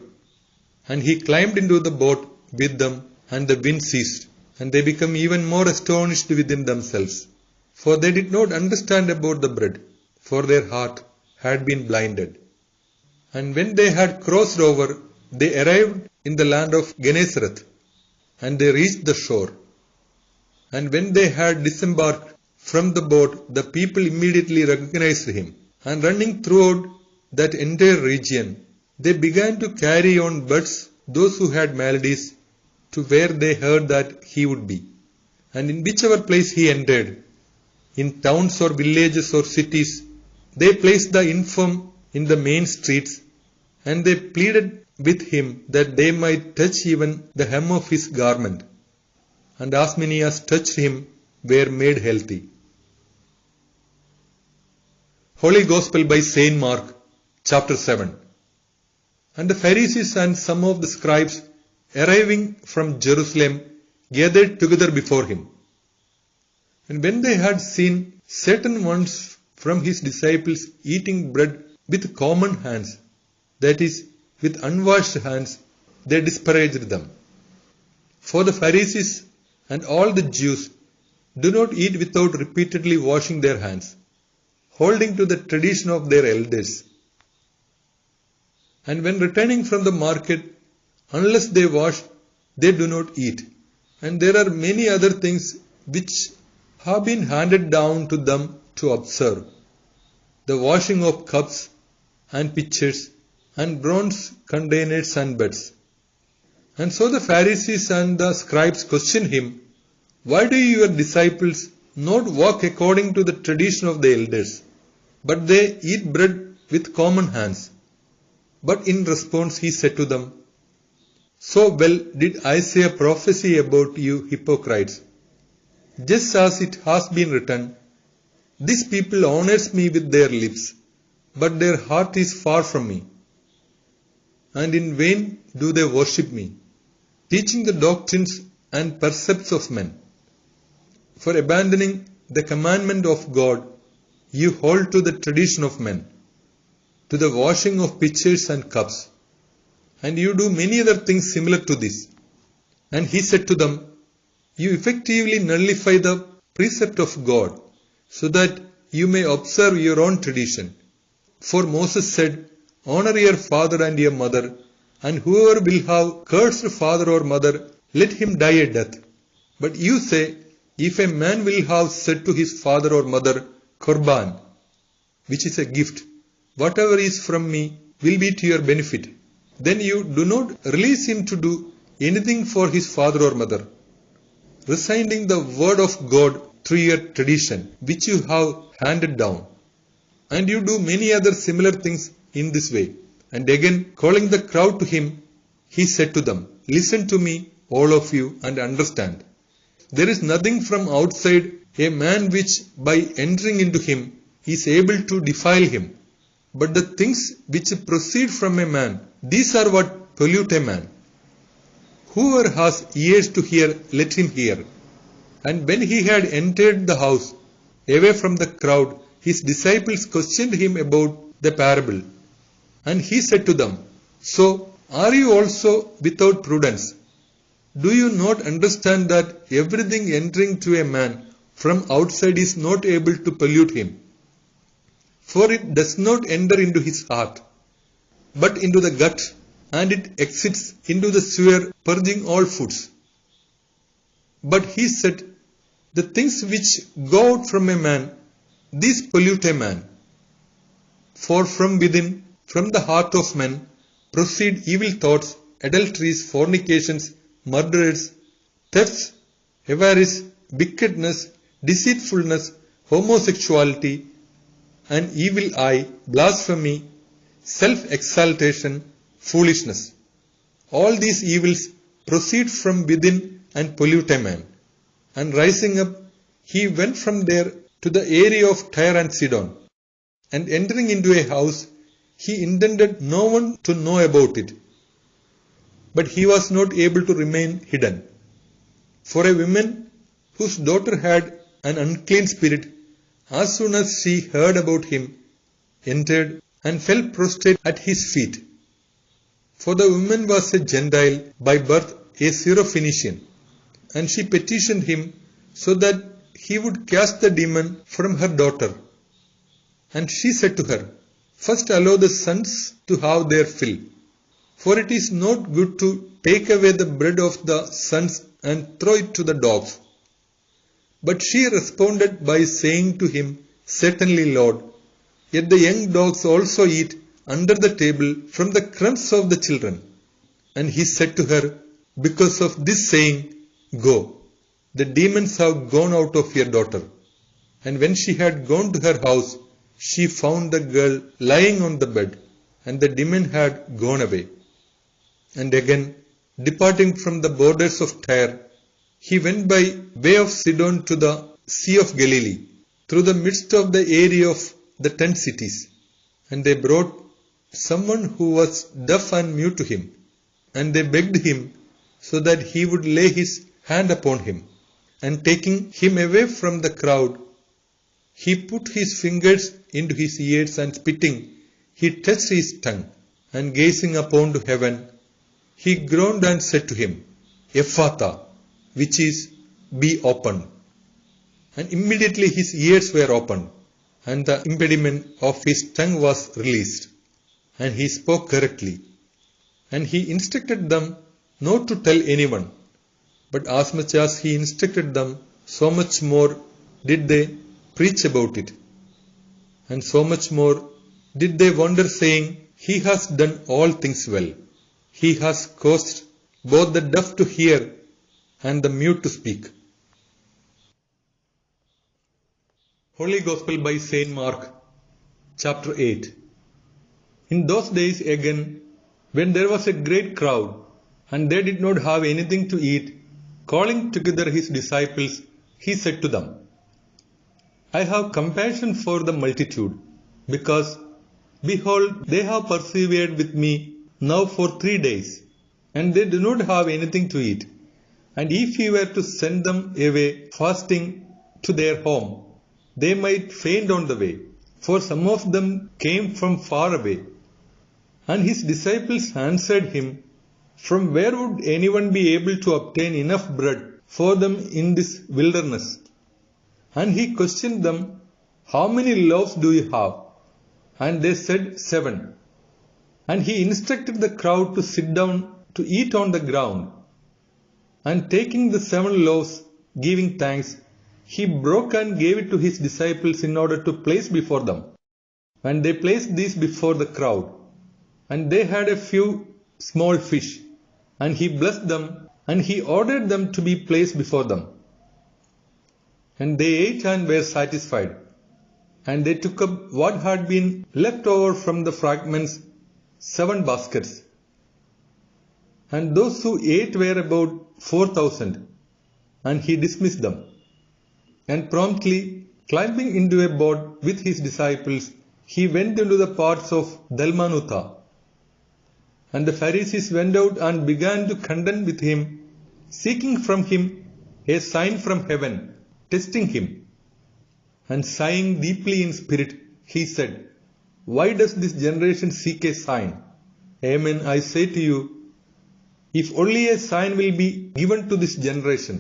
And he climbed into the boat with them, and the wind ceased, and they became even more astonished within themselves. For they did not understand about the bread, for their heart had been blinded. And when they had crossed over, they arrived in the land of Gennesaret, and they reached the shore. And when they had disembarked from the boat, the people immediately recognized him. And running throughout that entire region, they began to carry on birds those who had maladies to where they heard that he would be. And in whichever place he entered, in towns or villages or cities, they placed the infirm in the main streets, and they pleaded with him that they might touch even the hem of his garment. And as many as touched him were made healthy. Holy Gospel by Saint Mark, chapter 7. And the Pharisees and some of the scribes, arriving from Jerusalem, gathered together before him. And when they had seen certain ones from his disciples eating bread with common hands, that is, with unwashed hands, they disparaged them. For the Pharisees and all the Jews do not eat without repeatedly washing their hands, holding to the tradition of their elders. And when returning from the market, unless they wash, they do not eat. And there are many other things which have been handed down to them to observe: the washing of cups and pitchers and bronze containers and beds. And so the Pharisees and the scribes questioned him, "Why do your disciples not walk according to the tradition of the elders, but they eat bread with common hands?" But in response he said to them, "So well did Isaiah prophesy about you hypocrites. Just as it has been written, 'This people honors me with their lips, but their heart is far from me. And in vain do they worship me, teaching the doctrines and precepts of men. For abandoning the commandment of God, you hold to the tradition of men, to the washing of pitchers and cups, and you do many other things similar to this." And he said to them, "You effectively nullify the precept of God, so that you may observe your own tradition. For Moses said, 'Honor your father and your mother,' and whoever will have cursed father or mother, let him die a death. But you say, if a man will have said to his father or mother, Korban, which is a gift, whatever is from me will be to your benefit, then you do not release him to do anything for his father or mother, reciting the word of God through your tradition, which you have handed down. And you do many other similar things in this way. And again, calling the crowd to him, he said to them, listen to me, all of you, and understand. There is nothing from outside a man which, by entering into him, is able to defile him. But the things which proceed from a man, these are what pollute a man. Whoever has ears to hear, let him hear. And when he had entered the house, away from the crowd, his disciples questioned him about the parable. And he said to them, so are you also without prudence? Do you not understand that everything entering to a man from outside is not able to pollute him? For it does not enter into his heart, but into the gut, and it exits into the sewer, purging all foods. But he said, the things which go out from a man, these pollute a man. For from within, from the heart of men, proceed evil thoughts, adulteries, fornications, murders, thefts, avarice, wickedness, deceitfulness, homosexuality, an evil eye, blasphemy, self-exaltation, foolishness. All these evils proceed from within and pollute a man. And rising up, he went from there to the area of Tyre and Sidon. And entering into a house, he intended no one to know about it. But he was not able to remain hidden. For a woman whose daughter had an unclean spirit, as soon as she heard about him, entered and fell prostrate at his feet. For the woman was a Gentile, by birth a Syrophoenician, and she petitioned him so that he would cast the demon from her daughter. And she said to her, first allow the sons to have their fill, for it is not good to take away the bread of the sons and throw it to the dogs. But she responded by saying to him, certainly, Lord, yet the young dogs also eat under the table from the crumbs of the children. And he said to her, because of this saying, go, the demons have gone out of your daughter. And when she had gone to her house, she found the girl lying on the bed, and the demon had gone away. And again, departing from the borders of Tyre, he went by way of Sidon to the Sea of Galilee, through the midst of the area of the 10 cities. And they brought someone who was deaf and mute to him, and they begged him so that he would lay his hand upon him. And taking him away from the crowd, he put his fingers into his ears, and spitting, he touched his tongue. And gazing upon to heaven, he groaned and said to him, Ephphatha, which is, be opened. And immediately his ears were opened, and the impediment of his tongue was released, and he spoke correctly. And he instructed them not to tell anyone, but as much as he instructed them, so much more did they preach about it. And so much more did they wonder, saying, he has done all things well. He has caused both the deaf to hear and the mute to speak. Holy Gospel by Saint Mark, chapter 8. In those days again, when there was a great crowd, and they did not have anything to eat, calling together his disciples, he said to them, I have compassion for the multitude, because, behold, they have persevered with me now for 3 days, and they do not have anything to eat. And if he were to send them away fasting to their home, they might faint on the way, for some of them came from far away. And his disciples answered him, from where would anyone be able to obtain enough bread for them in this wilderness? And he questioned them, how many loaves do you have? And they said, 7. And he instructed the crowd to sit down to eat on the ground. And taking the 7 loaves, giving thanks, he broke and gave it to his disciples in order to place before them. And they placed these before the crowd. And they had a few small fish. And he blessed them, and he ordered them to be placed before them. And they ate and were satisfied. And they took up what had been left over from the fragments, 7 baskets. And those who ate were about 4,000. And he dismissed them. And promptly, climbing into a boat with his disciples, he went into the parts of Dalmanutha. And the Pharisees went out and began to contend with him, seeking from him a sign from heaven, testing him. And sighing deeply in spirit, he said, "Why does this generation seek a sign? Amen, I say to you, if only a sign will be given to this generation."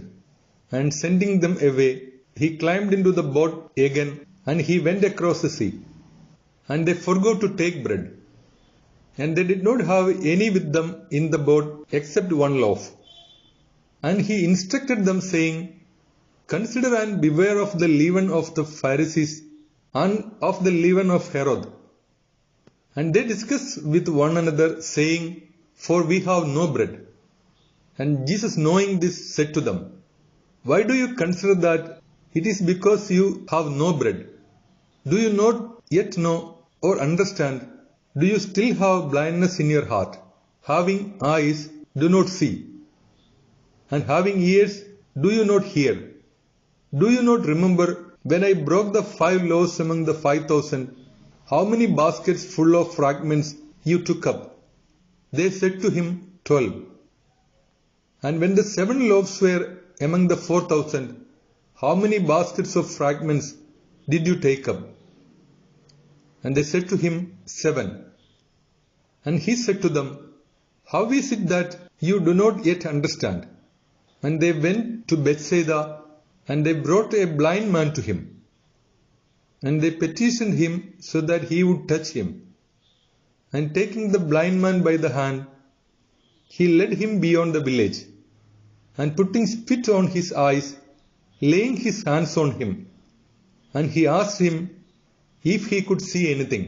And sending them away, he climbed into the boat again, and he went across the sea. And they forgot to take bread. And they did not have any with them in the boat except 1 loaf. And he instructed them, saying, "Consider and beware of the leaven of the Pharisees and of the leaven of Herod." And they discussed with one another, saying, "For we have no bread." And Jesus, knowing this, said to them, "Why do you consider that it is because you have no bread? Do you not yet know or understand? Do you still have blindness in your heart? Having eyes, do not see. And having ears, do you not hear? Do you not remember when I broke the 5 loaves among the 5,000, how many baskets full of fragments you took up?" They said to him, 12. "And when the 7 loaves were among the 4,000, how many baskets of fragments did you take up?" And they said to him, 7. And he said to them, "How is it that you do not yet understand?" And they went to Bethsaida, and they brought a blind man to him. And they petitioned him so that he would touch him. And taking the blind man by the hand, he led him beyond the village. And putting spit on his eyes, laying his hands on him, and he asked him if he could see anything.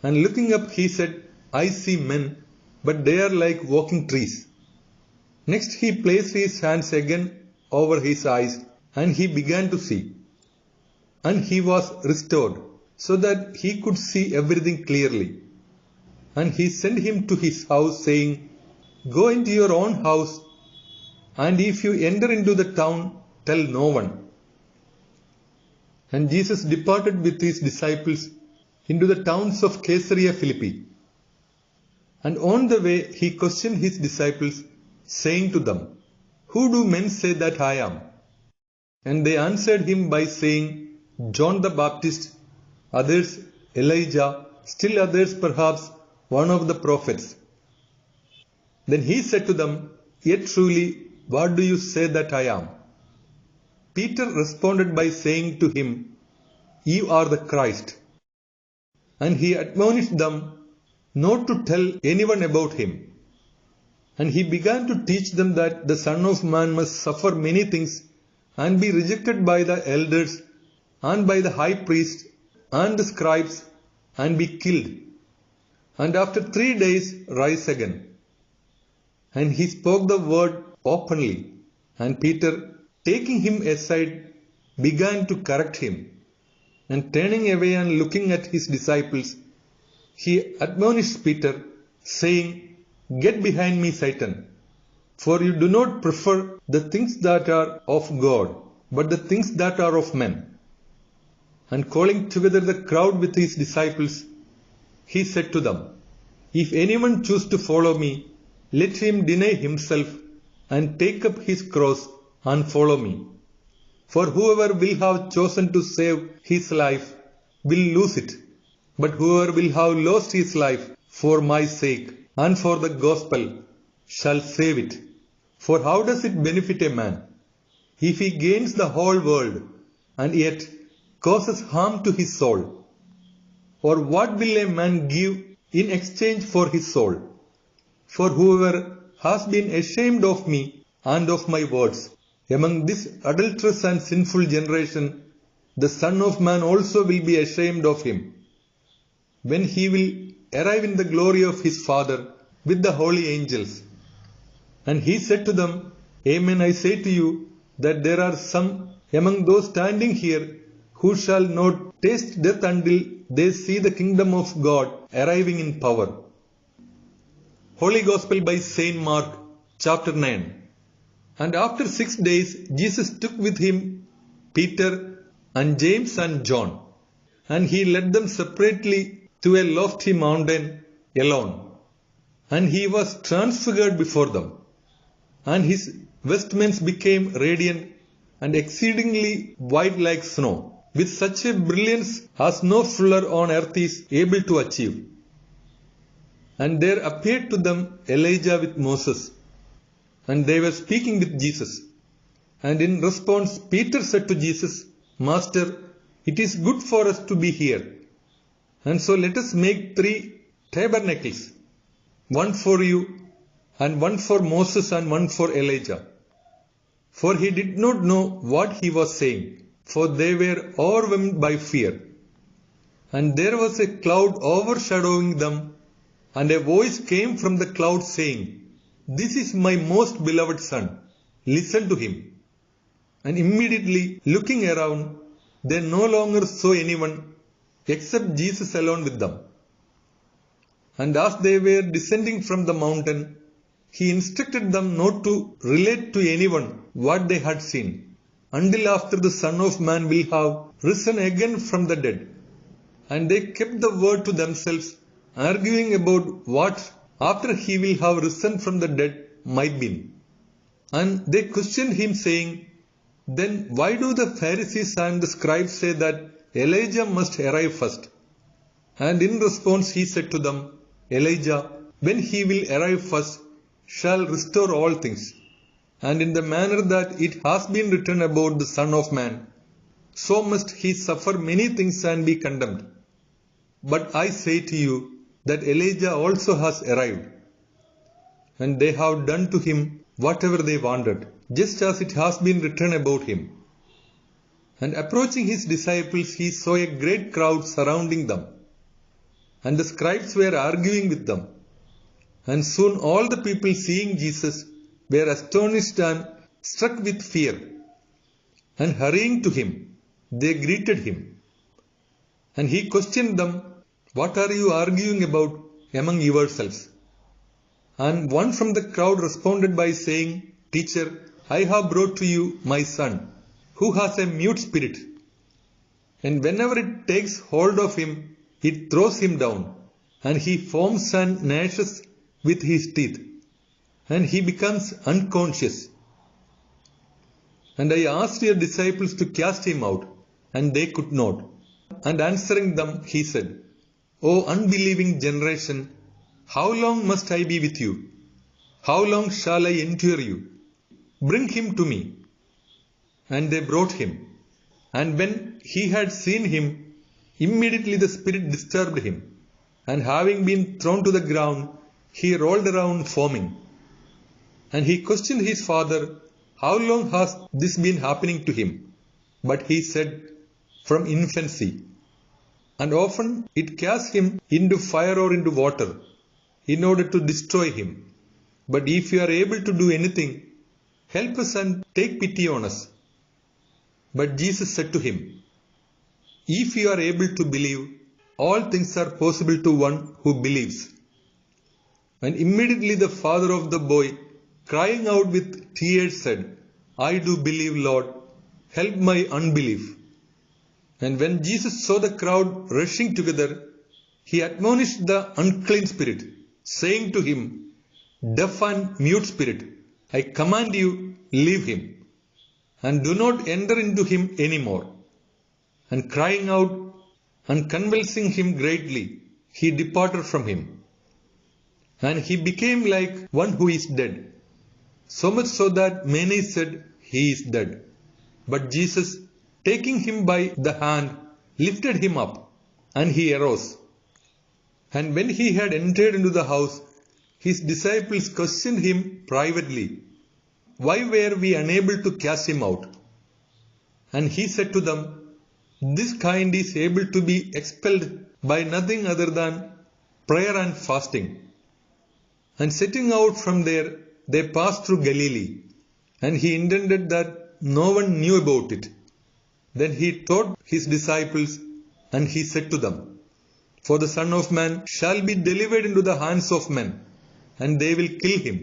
And looking up, he said, "I see men, but they are like walking trees." Next he placed his hands again over his eyes, and he began to see. And he was restored, so that he could see everything clearly. And he sent him to his house, saying, "Go into your own house, and if you enter into the town, tell no one." And Jesus departed with his disciples into the towns of Caesarea Philippi. And on the way he questioned his disciples, saying to them, "Who do men say that I am?" And they answered him by saying, "John the Baptist, others Elijah, still others perhaps one of the prophets." Then he said to them, "Yet truly, what do you say that I am?" Peter responded by saying to him, "You are the Christ." And he admonished them not to tell anyone about him. And he began to teach them that the Son of Man must suffer many things and be rejected by the elders and by the high priests and the scribes and be killed, and after 3 days rise again. And he spoke the word openly. And Peter, taking him aside, began to correct him. And turning away and looking at his disciples, he admonished Peter, saying, "Get behind me, Satan, for you do not prefer the things that are of God, but the things that are of men." And calling together the crowd with his disciples, he said to them, "If anyone choose to follow me, let him deny himself and take up his cross and follow me. For whoever will have chosen to save his life will lose it, but whoever will have lost his life for my sake and for the gospel shall save it. For how does it benefit a man if he gains the whole world and yet causes harm to his soul? Or what will a man give in exchange for his soul. For whoever has been ashamed of me and of my words among this adulterous and sinful generation, the Son of Man also will be ashamed of him, when he will arrive in the glory of his Father with the holy angels. And he said to them, Amen, I say to you, that there are some among those standing here who shall not taste death until they see the kingdom of God arriving in power. Holy Gospel by Saint Mark, chapter 9. And after 6 days, Jesus took with him Peter and James and John, and he led them separately to a lofty mountain alone. And he was transfigured before them, and his vestments became radiant and exceedingly white like snow, with such a brilliance as no fuller on earth is able to achieve. And there appeared to them Elijah with Moses, and they were speaking with Jesus. And in response, Peter said to Jesus, Master, it is good for us to be here. And so let us make 3 tabernacles, one for you, and one for Moses, and one for Elijah. For he did not know what he was saying, for they were overwhelmed by fear. And there was a cloud overshadowing them, and a voice came from the cloud saying, This is my most beloved Son, listen to him. And immediately looking around, they no longer saw anyone except Jesus alone with them. And as they were descending from the mountain, he instructed them not to relate to anyone what they had seen, until after the Son of Man will have risen again from the dead. And they kept the word to themselves, arguing about what after he will have risen from the dead might be. And they questioned him, saying, Then why do the Pharisees and the scribes say that Elijah must arrive first? And in response he said to them, Elijah, when he will arrive first, shall restore all things, and in the manner that it has been written about the Son of Man, so must he suffer many things and be condemned. But I say to you that Elijah also has arrived, and they have done to him whatever they wanted, just as it has been written about him. And approaching his disciples, he saw a great crowd surrounding them, and the scribes were arguing with them. And soon all the people, seeing Jesus, were astonished and struck with fear. And hurrying to him, they greeted him. And he questioned them, What are you arguing about among yourselves? And one from the crowd responded by saying, Teacher, I have brought to you my son, who has a mute spirit. And whenever it takes hold of him, it throws him down, and he foams and gnashes with his teeth, and he becomes unconscious. And I asked your disciples to cast him out, and they could not. And answering them, he said, O unbelieving generation, how long must I be with you? How long shall I endure you? Bring him to me. And they brought him. And when he had seen him, immediately the spirit disturbed him, and having been thrown to the ground, he rolled around foaming. And he questioned his father, How long has this been happening to him? But he said, From infancy. And often it casts him into fire or into water, in order to destroy him. But if you are able to do anything, help us and take pity on us. But Jesus said to him, If you are able to believe, all things are possible to one who believes. And immediately the father of the boy, crying out with tears, said, I do believe, Lord, help my unbelief. And when Jesus saw the crowd rushing together, he admonished the unclean spirit, saying to him, Deaf and mute spirit, I command you, leave him, and do not enter into him any more. And crying out and convulsing him greatly, he departed from him. And he became like one who is dead, so much so that many said, He is dead. But Jesus, taking him by the hand, lifted him up, and he arose. And when he had entered into the house, his disciples questioned him privately, "Why were we unable to cast him out?" And he said to them, "This kind is able to be expelled by nothing other than prayer and fasting." And setting out from there, they passed through Galilee, and he intended that no one knew about it. Then he taught his disciples, and he said to them, "For the Son of Man shall be delivered into the hands of men, and they will kill him,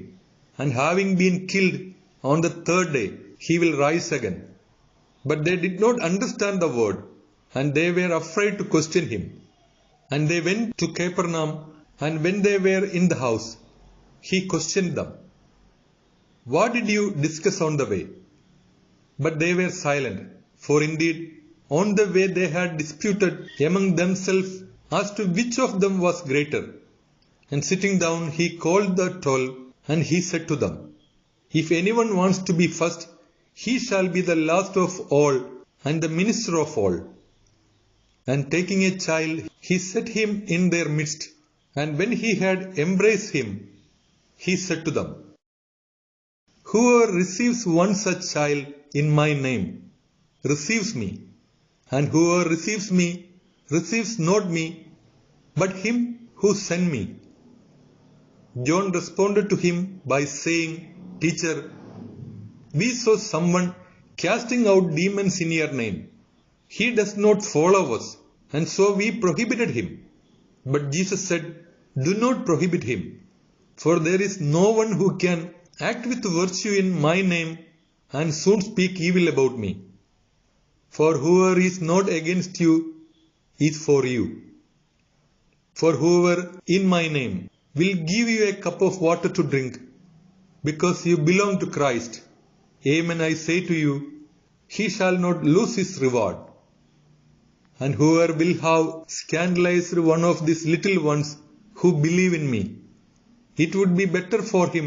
and having been killed, on the third day he will rise again." But they did not understand the word, and they were afraid to question him. And they went to Capernaum, and when they were in the house, he questioned them, "What did you discuss on the way?" But they were silent, for indeed on the way they had disputed among themselves as to which of them was greater. And sitting down, he called the 12, and he said to them, "If anyone wants to be first, he shall be the last of all and the minister of all." And taking a child, he set him in their midst. And when he had embraced him, he said to them, "Whoever receives one such child in my name receives me, and whoever receives me receives not me, but him who sent me." John responded to him by saying, "Teacher, we saw someone casting out demons in your name. He does not follow us, and so we prohibited him." But Jesus said, "Do not prohibit him, for there is no one who can act with virtue in my name and soon speak evil about me. For whoever is not against you is for you. For whoever in my name will give you a cup of water to drink, because you belong to Christ, amen, I say to you, he shall not lose his reward. And whoever will have scandalized one of these little ones who believe in me, it would be better for him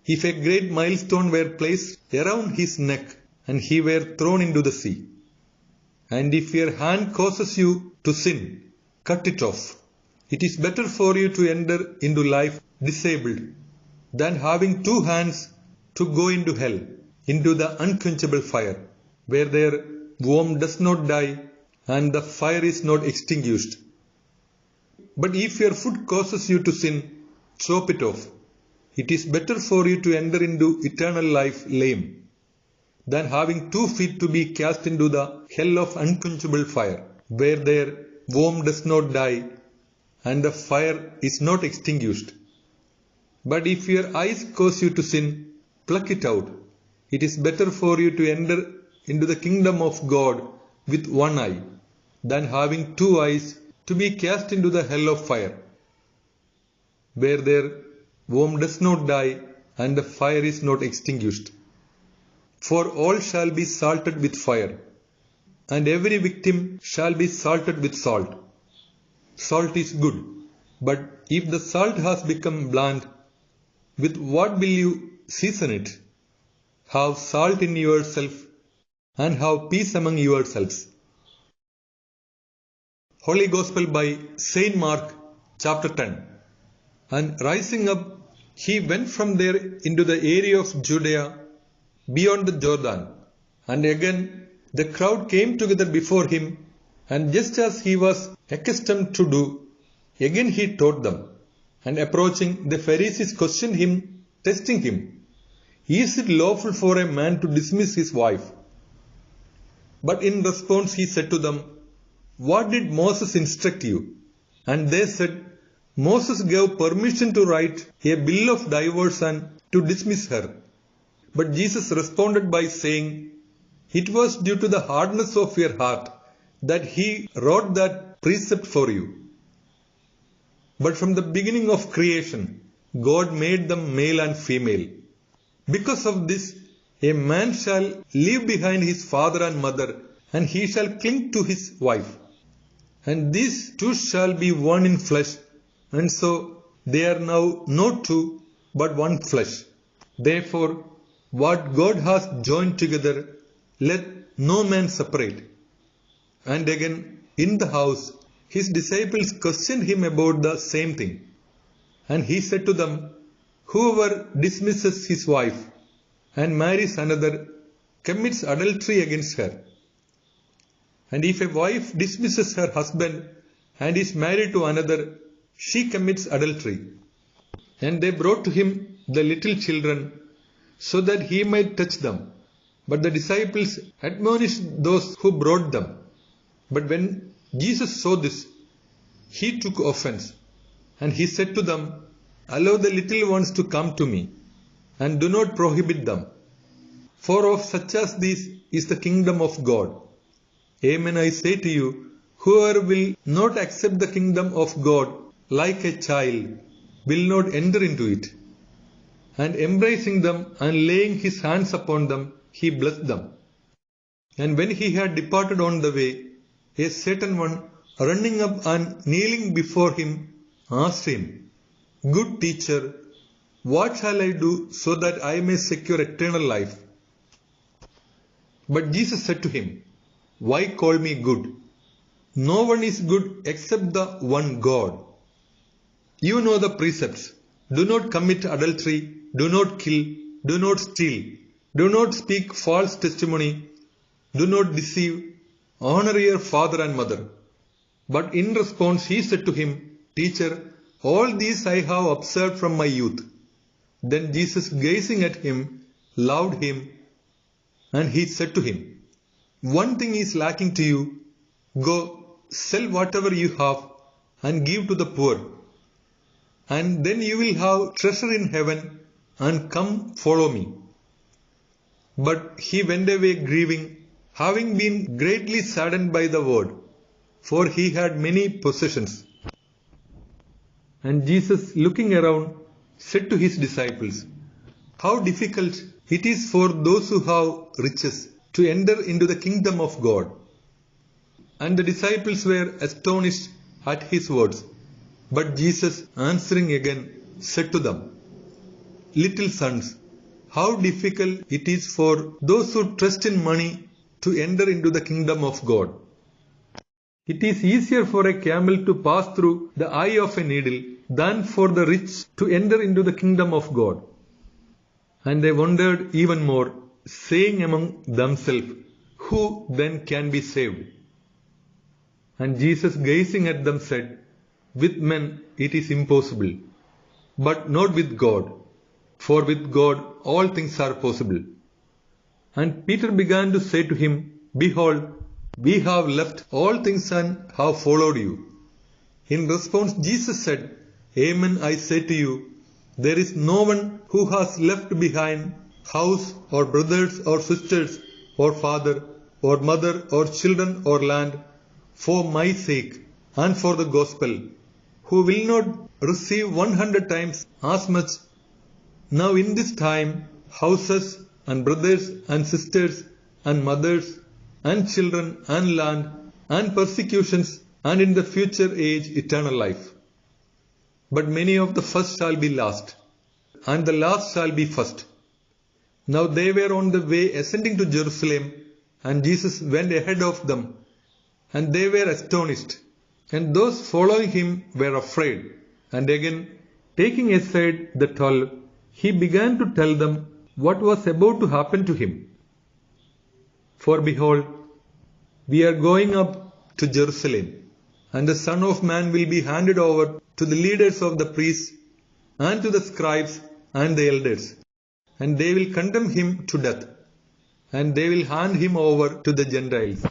if a great millstone were placed around his neck and he were thrown into the sea. And if your hand causes you to sin, cut it off. It is better for you to enter into life disabled than having two hands to go into hell, into the unquenchable fire, where their worm does not die and the fire is not extinguished. But if your foot causes you to sin, chop it off. It is better for you to enter into eternal life lame, than having 2 feet to be cast into the hell of unquenchable fire, where their worm does not die and the fire is not extinguished. But if your eyes cause you to sin, pluck it out. It is better for you to enter into the kingdom of God with one eye, than having 2 eyes to be cast into the hell of fire, where their worm does not die and the fire is not extinguished. For all shall be salted with fire, and every victim shall be salted with salt. Salt is good, but if the salt has become bland, with what will you season it? Have salt in yourself, and have peace among yourselves. Holy Gospel by Saint Mark, chapter 10. And rising up, he went from there into the area of Judea, beyond the Jordan. And again the crowd came together before him, and just as he was accustomed to do, again he taught them. And approaching, the Pharisees questioned him, testing him, "Is it lawful for a man to dismiss his wife?" But in response he said to them, "What did Moses instruct you?" And they said, "Moses gave permission to write a bill of divorce and to dismiss her." But Jesus responded by saying, "It was due to the hardness of your heart that he wrote that precept for you. But from the beginning of creation, God made them male and female. Because of this, a man shall leave behind his father and mother, and he shall cling to his wife. And these two shall be one in flesh, and so they are now not two, but one flesh. Therefore, what God has joined together, let no man separate." And again in the house, his disciples questioned him about the same thing. And he said to them, "Whoever dismisses his wife and marries another commits adultery against her. And if a wife dismisses her husband and is married to another, she commits adultery." And they brought to him the little children so that he might touch them. But the disciples admonished those who brought them. But when Jesus saw this, he took offense. And he said to them, "Allow the little ones to come to me, and do not prohibit them. For of such as these is the kingdom of God. Amen, I say to you, whoever will not accept the kingdom of God like a child will not enter into it." And embracing them and laying his hands upon them, he blessed them. And when he had departed on the way, a certain one, running up and kneeling before him, asked him, "Good teacher, what shall I do so that I may secure eternal life?" But Jesus said to him, "Why call me good? No one is good except the one God. You know the precepts. Do not commit adultery, do not kill, do not steal, do not speak false testimony, do not deceive, honor your father and mother." But in response he said to him, "Teacher, all these I have observed from my youth." Then Jesus, gazing at him, loved him, and he said to him, "One thing is lacking to you. Go, sell whatever you have and give to the poor, and then you will have treasure in heaven, and come follow me." But he went away grieving, having been greatly saddened by the word, for he had many possessions. And Jesus, looking around, said to his disciples, "How difficult it is for those who have riches to enter into the kingdom of God." And the disciples were astonished at his words. But Jesus, answering again, said to them, "Little sons, how difficult it is for those who trust in money to enter into the kingdom of God. It is easier for a camel to pass through the eye of a needle than for the rich to enter into the kingdom of God." And they wondered even more, saying among themselves, "Who then can be saved?" And Jesus, gazing at them, said, "With men it is impossible, but not with God, for with God all things are possible." And Peter began to say to him, "Behold, we have left all things and have followed you." In response Jesus said, "Amen, I say to you, there is no one who has left behind house or brothers or sisters or father or mother or children or land for my sake and for the gospel, who will not receive 100 times as much now in this time houses and brothers and sisters and mothers and children and land and persecutions, and in the future age eternal life. But many of the first shall be last, and the last shall be first." Now they were on the way ascending to Jerusalem, and Jesus went ahead of them, and they were astonished, and those following him were afraid. And again, taking aside the 12, he began to tell them what was about to happen to him. "For behold, we are going up to Jerusalem, and the Son of Man will be handed over to the leaders of the priests and to the scribes and the elders, and they will condemn him to death, and they will hand him over to the Gentiles.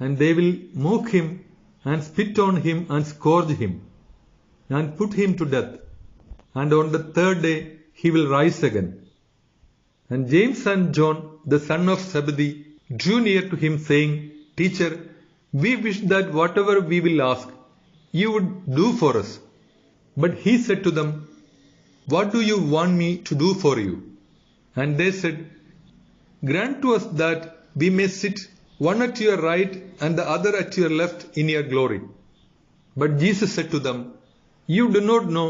And they will mock him and spit on him and scourge him and put him to death, and on the third day he will rise again." And James and John, the son of Zebedee, drew near to him, saying, "Teacher, we wish that whatever we will ask, you would do for us." But he said to them, "What do you want me to do for you?" And they said, "Grant to us that we may sit one at your right and the other at your left in your glory." But Jesus said to them, "You do not know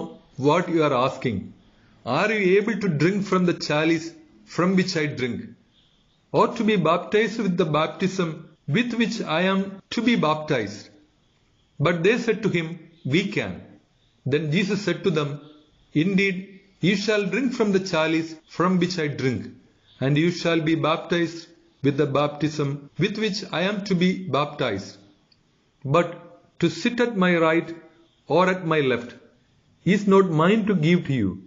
what you are asking. Are you able to drink from the chalice from which I drink, or to be baptized with the baptism with which I am to be baptized?" But they said to him, We can. Then Jesus said to them, Indeed, you shall drink from the chalice from which I drink, and you shall be baptized with the baptism with which I am to be baptized. But to sit at my right or at my left is not mine to give to you,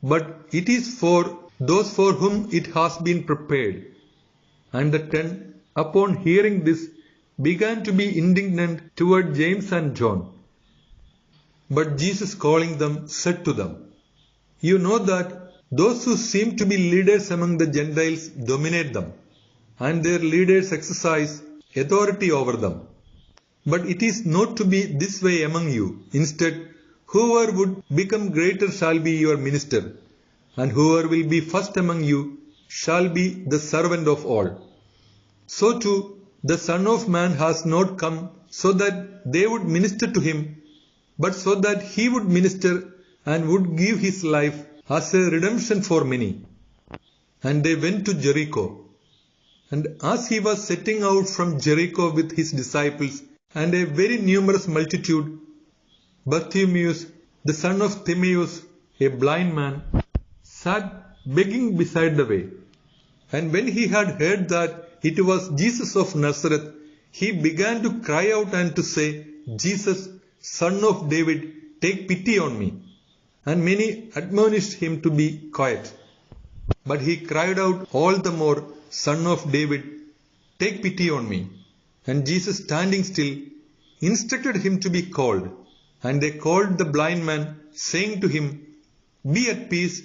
but it is for those for whom it has been prepared. And the 10, upon hearing this, began to be indignant toward James and John. But Jesus, calling them, said to them, You know that those who seem to be leaders among the Gentiles dominate them, and their leaders exercise authority over them. But it is not to be this way among you. Instead, whoever would become greater shall be your minister, and whoever will be first among you shall be the servant of all. So too, the Son of Man has not come so that they would minister to him, but so that he would minister and would give his life as a redemption for many. And they went to Jericho. And as he was setting out from Jericho with his disciples and a very numerous multitude, Bartimaeus, the son of Timaeus, a blind man, sat begging beside the way. And when he had heard that it was Jesus of Nazareth, he began to cry out and to say, Jesus, Son of David, take pity on me. And many admonished him to be quiet. But he cried out all the more, Son of David, take pity on me. And Jesus, standing still, instructed him to be called. And they called the blind man, saying to him, Be at peace,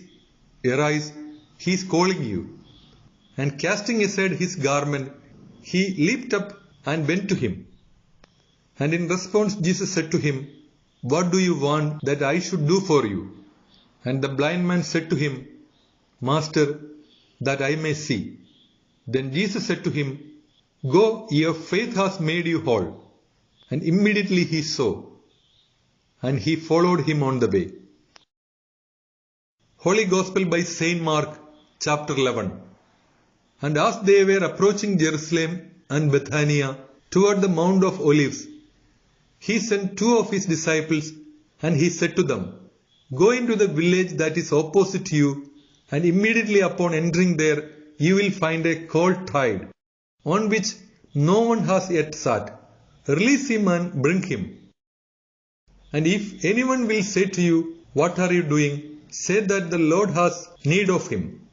arise, he is calling you. And casting aside his garment, he leaped up and went to him. And in response, Jesus said to him, What do you want that I should do for you? And the blind man said to him, Master, that I may see. Then Jesus said to him, Go, your faith has made you whole. And immediately he saw, and he followed him on the way. Holy Gospel by Saint Mark, chapter 11. And as they were approaching Jerusalem and Bethania toward the Mount of Olives, he sent 2 of his disciples, and he said to them, Go into the village that is opposite to you, and immediately upon entering there, you will find a colt tied, on which no one has yet sat. Release him and bring him. And if anyone will say to you, What are you doing? Say that the Lord has need of him,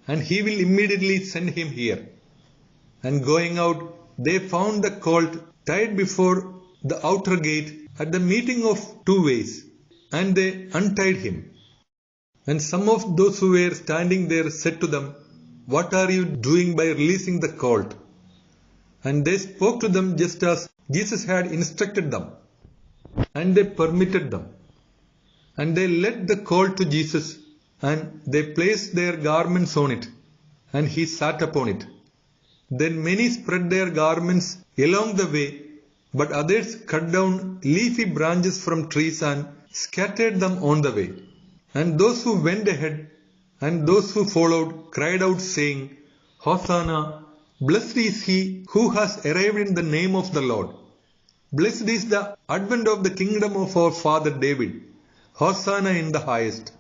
and he will immediately send him here. And going out, they found the colt tied before the outer gate at the meeting of 2 ways, and they untied him. And some of those who were standing there said to them, What are you doing by releasing the colt? And they spoke to them just as Jesus had instructed them, and they permitted them. And they led the colt to Jesus, and they placed their garments on it, and he sat upon it. Then many spread their garments along the way, but others cut down leafy branches from trees and scattered them on the way. And those who went ahead and those who followed cried out, saying, Hosanna! Blessed is he who has arrived in the name of the Lord. Blessed is the advent of the kingdom of our father David. Hosanna in the highest.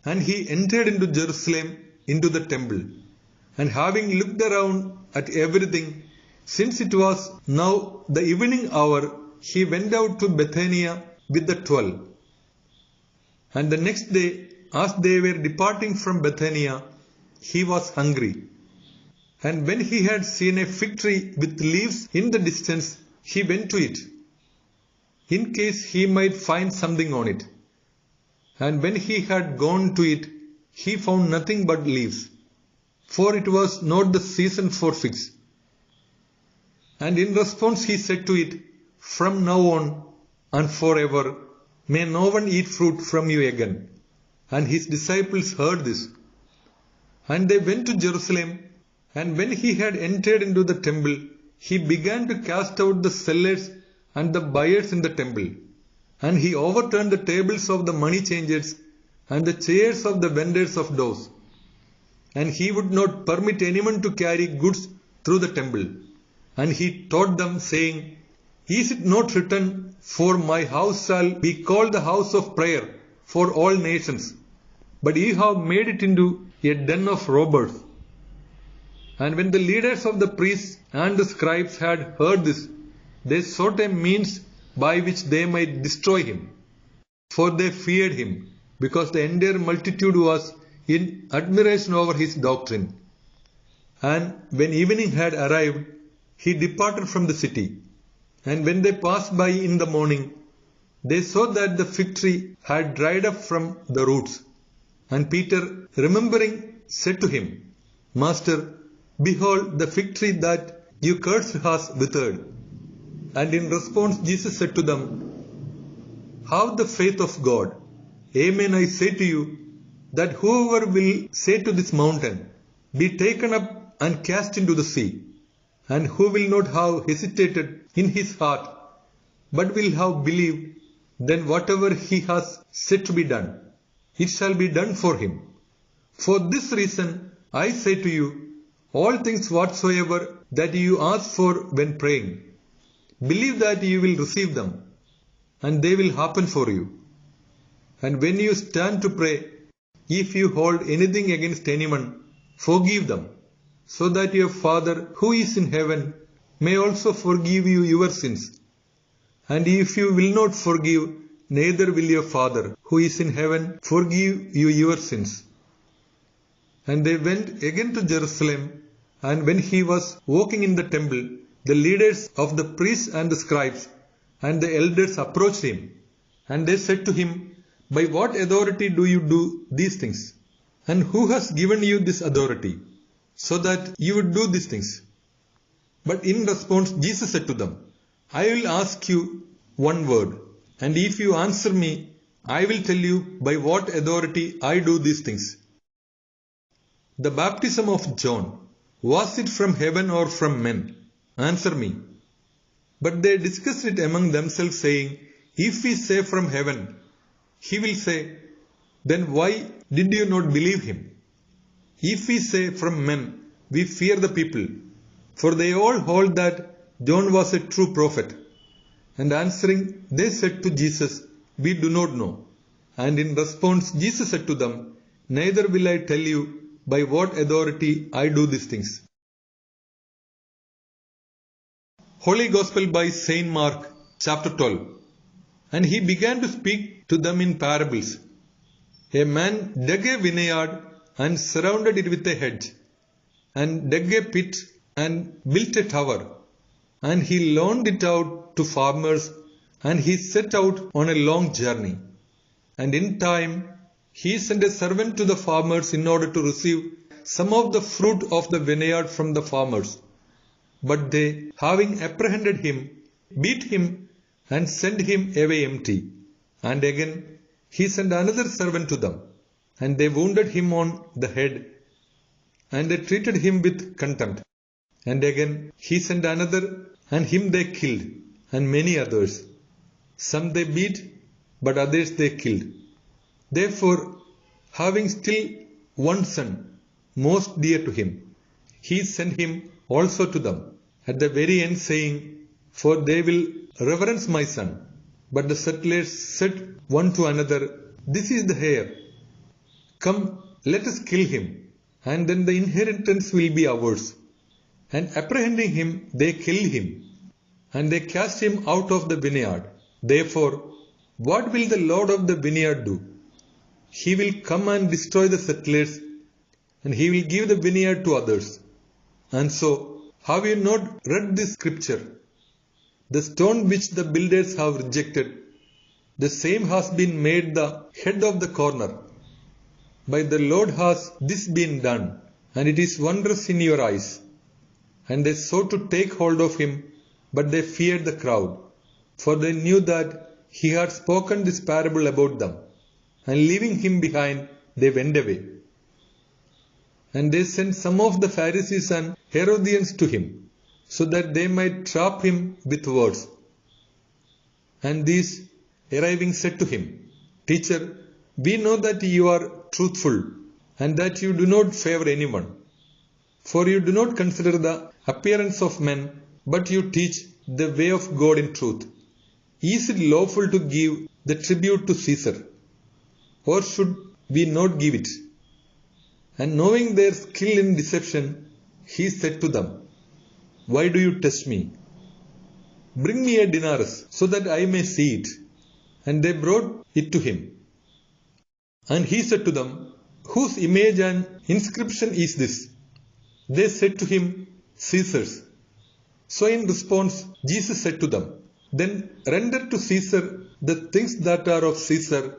And he entered into Jerusalem, into the temple. And having looked around at everything, since it was now the evening hour, he went out to Bethania with the 12. And the next day, as they were departing from Bethania, he was hungry. And when he had seen a fig tree with leaves in the distance, he went to it, in case he might find something on it. And when he had gone to it, he found nothing but leaves, for it was not the season for figs. And in response he said to it, From now on and forever, may no one eat fruit from you again. And his disciples heard this. And they went to Jerusalem, and when he had entered into the temple, he began to cast out the sellers and the buyers in the temple. And he overturned the tables of the money changers and the chairs of the vendors of doves. And he would not permit anyone to carry goods through the temple. And he taught them, saying, Is it not written, For my house shall be called the house of prayer for all nations, but ye have made it into a den of robbers. And when the leaders of the priests and the scribes had heard this, they sought a means by which they might destroy him. For they feared him, because the entire multitude was in admiration over his doctrine. And when evening had arrived, he departed from the city. And when they passed by in the morning, they saw that the fig tree had dried up from the roots. And Peter, remembering, said to him, Master, behold, the fig tree that you cursed has withered. And in response Jesus said to them, Have the faith of God. Amen, I say to you, that whoever will say to this mountain, Be taken up and cast into the sea, and who will not have hesitated in his heart, but will have believed, then whatever he has said to be done, it shall be done for him. For this reason I say to you, all things whatsoever that you ask for when praying, believe that you will receive them, and they will happen for you. And when you stand to pray, if you hold anything against anyone, forgive them, so that your Father who is in heaven may also forgive you your sins. And if you will not forgive, neither will your Father who is in heaven forgive you your sins. And they went again to Jerusalem, and when he was walking in the temple, the leaders of the priests and the scribes and the elders approached him, and they said to him, By what authority do you do these things? And who has given you this authority, so that you would do these things? But in response, Jesus said to them, I will ask you one word, and if you answer me, I will tell you by what authority I do these things. The baptism of John, was it from heaven or from men? Answer me. But they discussed it among themselves, saying, If we say from heaven, he will say, Then why did you not believe him? If we say from men, we fear the people, for they all hold that John was a true prophet. And answering, they said to Jesus, We do not know. And in response, Jesus said to them, Neither will I tell you by what authority I do these things. Holy Gospel by Saint Mark, chapter 12. And he began to speak to them in parables. A man dug a vineyard and surrounded it with a hedge, and dug a pit and built a tower, and he loaned it out to farmers, and he set out on a long journey. And in time he sent a servant to the farmers in order to receive some of the fruit of the vineyard from the farmers. But they, having apprehended him, beat him and sent him away empty. And again he sent another servant to them, and they wounded him on the head, and they treated him with contempt. And again he sent another, and him they killed, and many others. Some they beat, but others they killed. Therefore, having still one son, most dear to him, he sent him also to them, at the very end saying, For they will reverence my son. But the settlers said one to another, This is the heir. Come, let us kill him, and then the inheritance will be ours. And apprehending him, they killed him, and they cast him out of the vineyard. Therefore, what will the Lord of the vineyard do? He will come and destroy the settlers, and he will give the vineyard to others. And so, have you not read this scripture? The stone which the builders have rejected, the same has been made the head of the corner. By the Lord has this been done, and it is wondrous in your eyes. And they sought to take hold of him, but they feared the crowd, for they knew that he had spoken this parable about them. And leaving him behind, they went away. And they sent some of the Pharisees and Herodians to him, so that they might trap him with words. And these, arriving, said to him, Teacher, we know that you are truthful, and that you do not favor anyone. For you do not consider the appearance of men, but you teach the way of God in truth. Is it lawful to give the tribute to Caesar, or should we not give it? And knowing their skill in deception, he said to them, Why do you test me? Bring me a denarius, so that I may see it. And they brought it to him. And he said to them, Whose image and inscription is this? They said to him, Caesar's. So in response, Jesus said to them, Then render to Caesar the things that are of Caesar,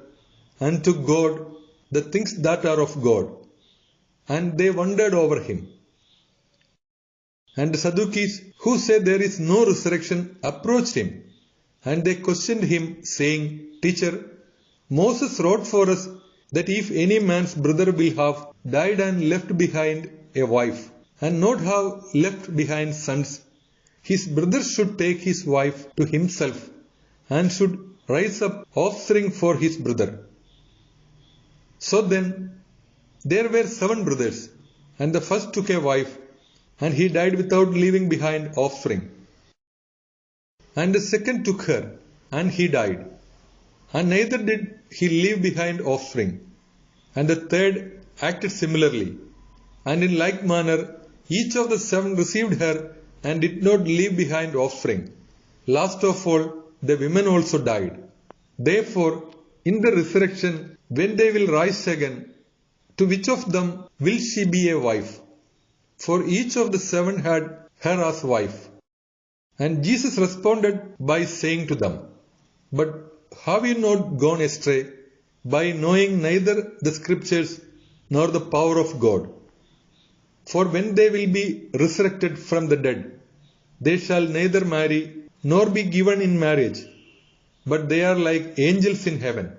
and to God the things that are of God. And they wondered over him. And the Sadducees, who say there is no resurrection, approached him. And they questioned him, saying, Teacher, Moses wrote for us that if any man's brother will have died and left behind a wife, and not have left behind sons, his brother should take his wife to himself, and should raise up offspring for his brother. So then, there were 7 brothers, and the first took a wife, and he died without leaving behind offspring. And the second took her, and he died, and neither did he leave behind offspring. And the third acted similarly, and in like manner each of the 7 received her, and did not leave behind offspring. Last of all, the women also died. Therefore, in the resurrection, when they will rise again, to which of them will she be a wife? For each of the 7 had her as wife. And Jesus responded by saying to them, But have you not gone astray by knowing neither the Scriptures nor the power of God? For when they will be resurrected from the dead, they shall neither marry nor be given in marriage, but they are like angels in heaven.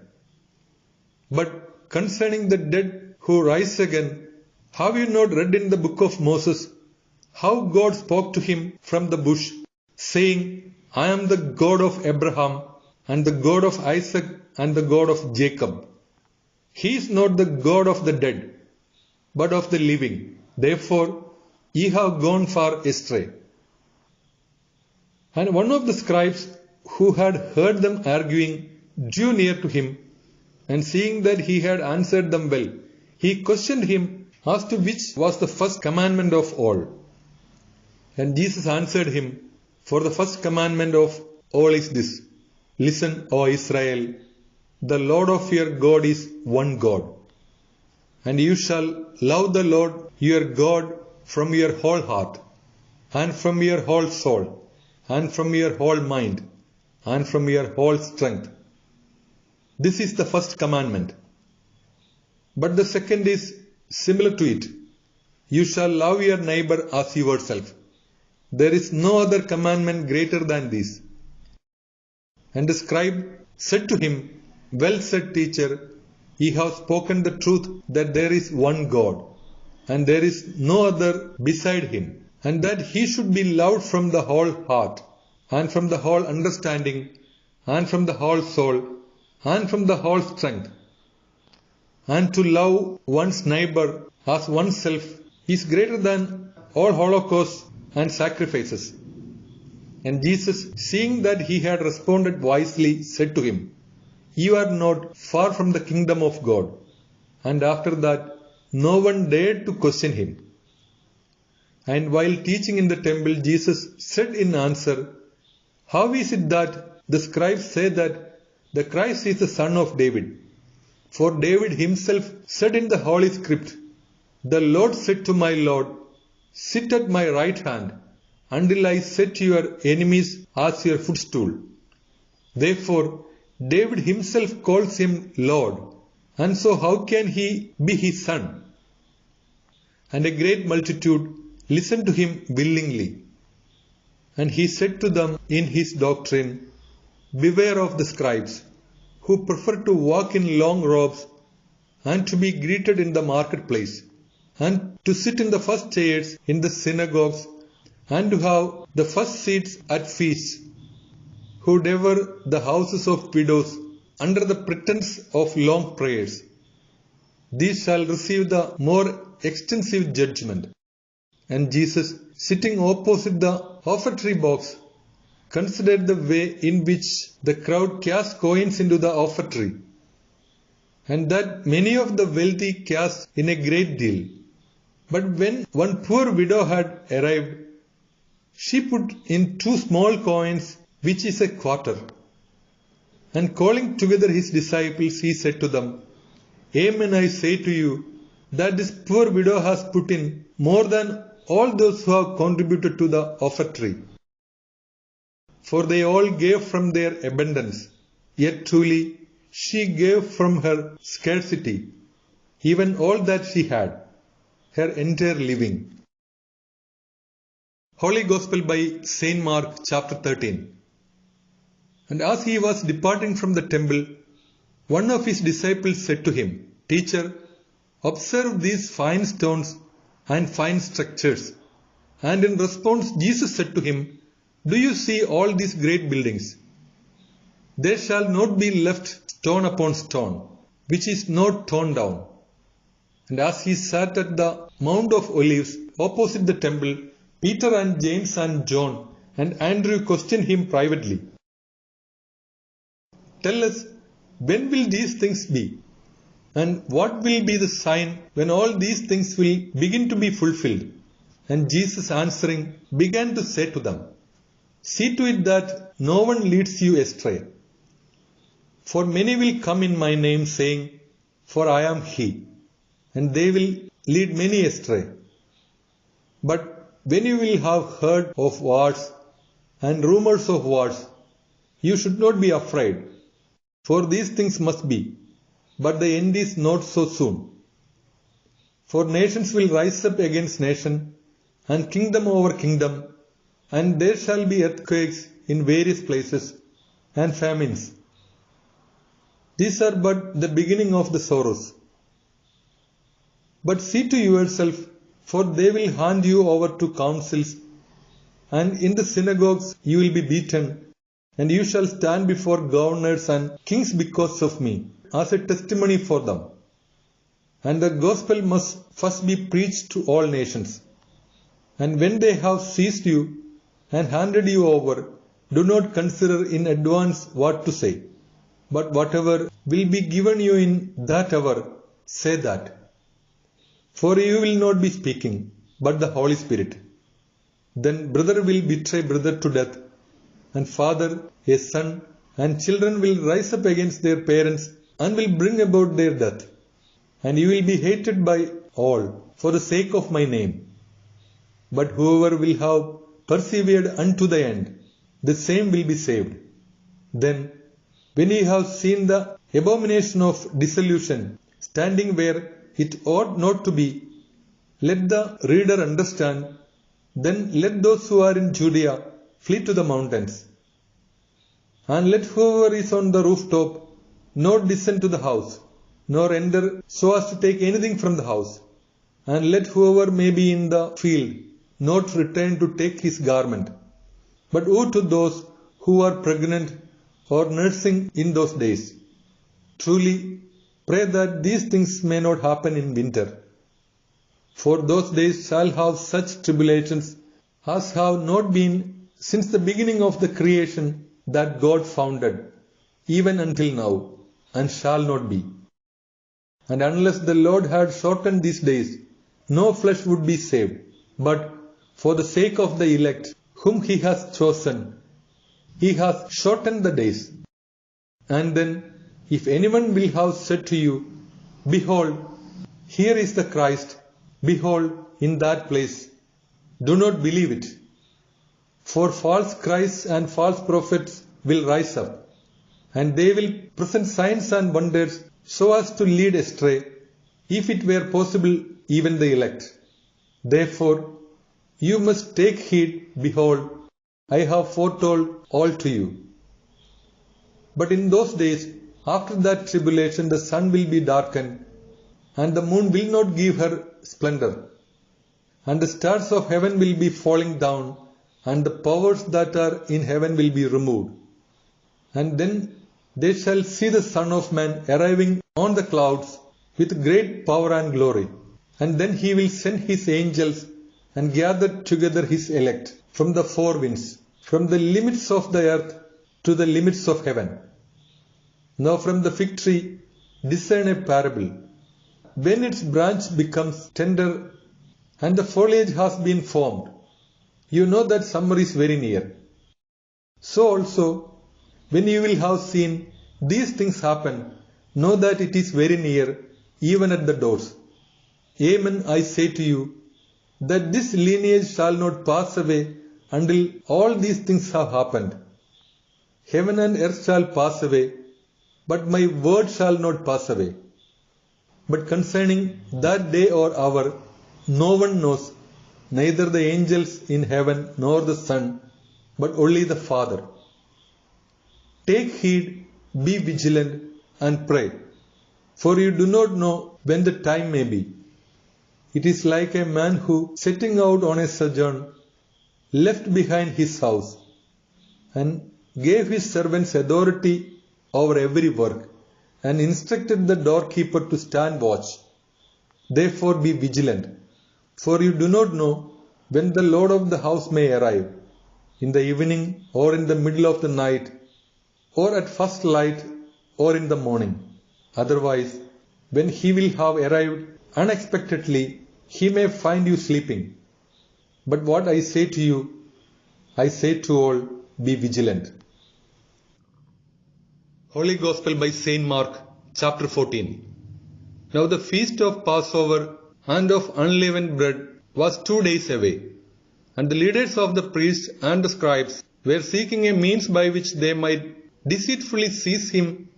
But concerning the dead who rise again, have you not read in the book of Moses how God spoke to him from the bush, saying, I am the God of Abraham, and the God of Isaac, and the God of Jacob. He is not the God of the dead, but of the living. Therefore, ye have gone far astray. And one of the scribes who had heard them arguing drew near to him, and seeing that he had answered them well, he questioned him as to which was the first commandment of all. And Jesus answered him, For the first commandment of all is this, Listen, O Israel, the Lord of your God is one God. And you shall love the Lord your God from your whole heart, and from your whole soul, and from your whole mind, and from your whole strength. This is the first commandment. But the second is similar to it. You shall love your neighbor as yourself. There is no other commandment greater than this. And the scribe said to him, Well said, teacher, ye have spoken the truth that there is one God, and there is no other beside him, and that he should be loved from the whole heart, and from the whole understanding, and from the whole soul, and from the whole strength. And to love one's neighbor as oneself is greater than all holocausts and sacrifices. And Jesus, seeing that he had responded wisely, said to him, You are not far from the kingdom of God. And after that, no one dared to question him. And while teaching in the temple, Jesus said in answer, How is it that the scribes say that the Christ is the son of David? For David himself said in the Holy Script, The Lord said to my Lord, Sit at my right hand, until I set your enemies as your footstool. Therefore, David himself calls him Lord, and so how can he be his son? And a great multitude listened to him willingly. And he said to them in his doctrine, Beware of the scribes, who prefer to walk in long robes, and to be greeted in the marketplace, and to sit in the first chairs in the synagogues, and to have the first seats at feasts, who devour the houses of widows under the pretense of long prayers. These shall receive the more extensive judgment. And Jesus, sitting opposite the offertory box, considered the way in which the crowd cast coins into the offertory, and that many of the wealthy cast in a great deal. But when one poor widow had arrived, she put in 2 small coins, which is a quarter. And calling together his disciples, he said to them, Amen, I say to you, that this poor widow has put in more than all those who have contributed to the offertory. For they all gave from their abundance, yet truly she gave from her scarcity, even all that she had, her entire living. Holy Gospel by Saint Mark, chapter 13. And as he was departing from the temple, one of his disciples said to him, Teacher, observe these fine stones and fine structures. And in response, Jesus said to him, Do you see all these great buildings? There shall not be left stone upon stone, which is not torn down. And as he sat at the Mount of Olives opposite the temple, Peter and James and John and Andrew questioned him privately. Tell us, when will these things be? And what will be the sign when all these things will begin to be fulfilled? And Jesus answering began to say to them, See to it that no one leads you astray. For many will come in my name saying, For I am he. And they will lead many astray. But when you will have heard of wars and rumors of wars, you should not be afraid. For these things must be, but the end is not so soon. For nations will rise up against nation, and kingdom over kingdom, and there shall be earthquakes in various places, and famines. These are but the beginning of the sorrows. But see to yourself, for they will hand you over to councils, and in the synagogues you will be beaten, and you shall stand before governors and kings because of me, as a testimony for them. And the gospel must first be preached to all nations. And when they have seized you and handed you over, do not consider in advance what to say, but whatever will be given you in that hour, say that. For you will not be speaking, but the Holy Spirit. Then brother will betray brother to death, and father a son, and children will rise up against their parents and will bring about their death. And you will be hated by all for the sake of my name. But whoever will have persevered unto the end, the same will be saved. Then, when ye have seen the abomination of dissolution standing where it ought not to be, let the reader understand. Then let those who are in Judea flee to the mountains. And let whoever is on the rooftop not descend to the house, nor enter so as to take anything from the house. And let whoever may be in the field not return to take his garment. But woe to those who are pregnant or nursing in those days. Truly, pray that these things may not happen in winter. For those days shall have such tribulations as have not been since the beginning of the creation that God founded, even until now, and shall not be. And unless the Lord had shortened these days, no flesh would be saved. But for the sake of the elect, whom he has chosen, he has shortened the days. And then, if anyone will have said to you, Behold, here is the Christ, behold, in that place, do not believe it. For false Christs and false prophets will rise up, and they will present signs and wonders so as to lead astray, if it were possible, even the elect. Therefore, you must take heed, behold, I have foretold all to you. But in those days, after that tribulation, the sun will be darkened, and the moon will not give her splendor, and the stars of heaven will be falling down, and the powers that are in heaven will be removed. And then they shall see the Son of Man arriving on the clouds with great power and glory. And then he will send his angels and gather together his elect from the four winds, from the limits of the earth to the limits of heaven. Now from the fig tree discern a parable. When its branch becomes tender and the foliage has been formed, you know that summer is very near. So also, when you will have seen these things happen, know that it is very near, even at the doors. Amen, I say to you, that this lineage shall not pass away until all these things have happened. Heaven and earth shall pass away, but my word shall not pass away. But concerning that day or hour, no one knows, neither the angels in heaven nor the Son, but only the Father. Take heed, be vigilant, and pray, for you do not know when the time may be. It is like a man who, setting out on a sojourn, left behind his house, and gave his servants authority over every work, and instructed the doorkeeper to stand watch. Therefore be vigilant, for you do not know when the Lord of the house may arrive, in the evening, or in the middle of the night, or at first light, or in the morning. Otherwise, when he will have arrived unexpectedly, he may find you sleeping. But what I say to you, I say to all, be vigilant. Holy Gospel by Saint Mark, chapter 14. Now the feast of Passover and of unleavened bread was 2 days away, and the leaders of the priests and the scribes were seeking a means by which they might deceitfully seize him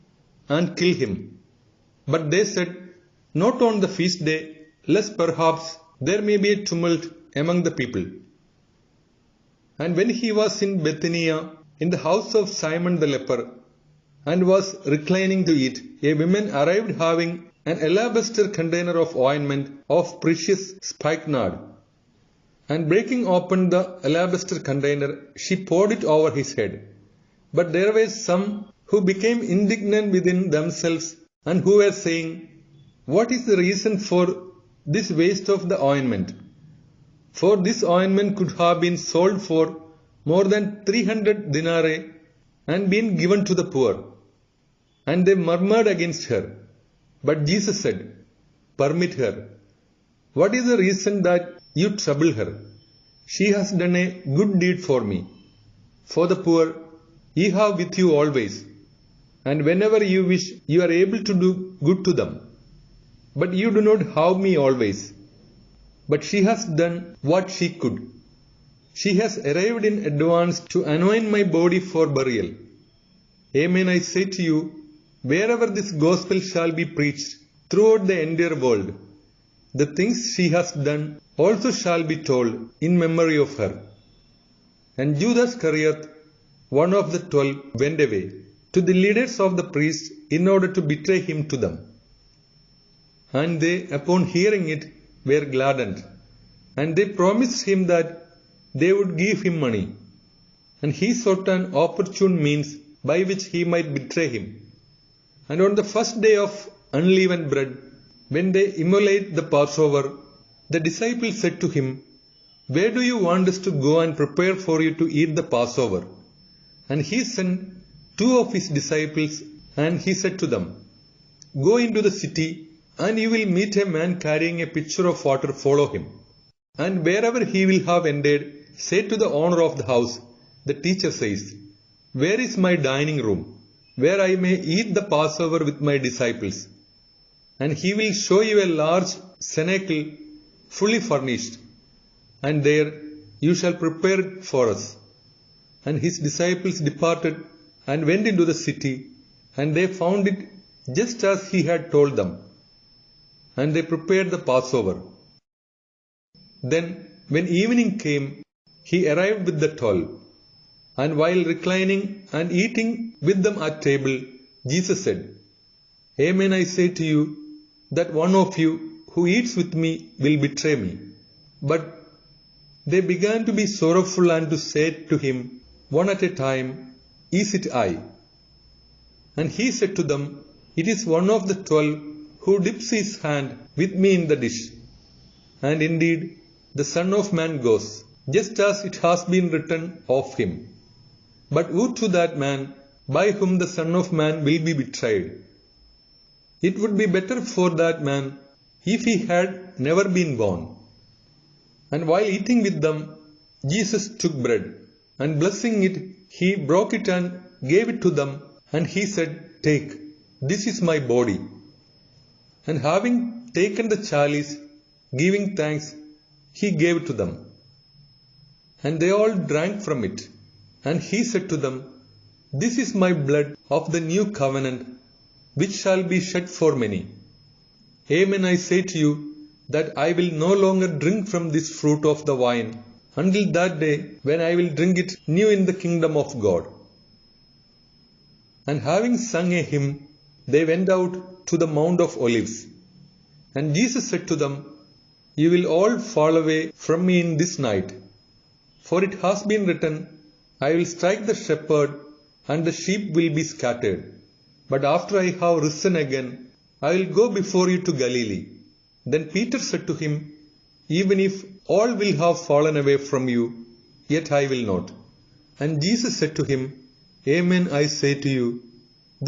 and kill him. But they said, not on the feast day, lest perhaps there may be a tumult among the people. And when he was in Bethania, in the house of Simon the leper, and was reclining to eat, a woman arrived having an alabaster container of ointment of precious spikenard. And breaking open the alabaster container, she poured it over his head. But there were some who became indignant within themselves, and who were saying, what is the reason for this waste of the ointment? For this ointment could have been sold for more than 300 denarii and been given to the poor. And they murmured against her. But Jesus said, permit her. What is the reason that you trouble her? She has done a good deed for me. For the poor ye have with you always, and whenever you wish you are able to do good to them. But you do not have me always. But she has done what she could. She has arrived in advance to anoint my body for burial. Amen, I say to you, wherever this gospel shall be preached throughout the entire world, the things she has done also shall be told in memory of her. And Judas Iscariot, one of the 12, went away to the leaders of the priests in order to betray him to them. And they, upon hearing it, were gladdened, and they promised him that they would give him money. And he sought an opportune means by which he might betray him. And on the first day of unleavened bread, when they immolate the Passover, the disciples said to him, where do you want us to go and prepare for you to eat the Passover? And he sent 2 of his disciples, and he said to them, go into the city, and you will meet a man carrying a pitcher of water, follow him. And wherever he will have entered, say to the owner of the house, the teacher says, where is my dining room, where I may eat the Passover with my disciples? And he will show you a large cenacle fully furnished, and there you shall prepare it for us. And his disciples departed and went into the city, and they found it just as he had told them. And they prepared the Passover. Then, when evening came, he arrived with the 12. And while reclining and eating with them at table, Jesus said, amen, I say to you, that one of you who eats with me will betray me. But they began to be sorrowful and to say to him, one at a time, is it I? And he said to them, it is one of the 12 who dips his hand with me in the dish. And indeed, the Son of Man goes, just as it has been written of him. But woe to that man by whom the Son of Man will be betrayed. It would be better for that man if he had never been born. And while eating with them, Jesus took bread, and blessing it, he broke it and gave it to them, and he said, "Take, this is my body." And having taken the chalice, giving thanks, he gave it to them. And they all drank from it. And he said to them, "This is my blood of the new covenant, which shall be shed for many. Amen, I say to you, that I will no longer drink from this fruit of the vine until that day when I will drink it new in the kingdom of God." And having sung a hymn, they went out to the Mount of Olives. And Jesus said to them, "You will all fall away from me in this night. For it has been written, I will strike the shepherd, and the sheep will be scattered. But after I have risen again, I will go before you to Galilee." Then Peter said to him, "Even if all will have fallen away from you, yet I will not." And Jesus said to him, "Amen, I say to you,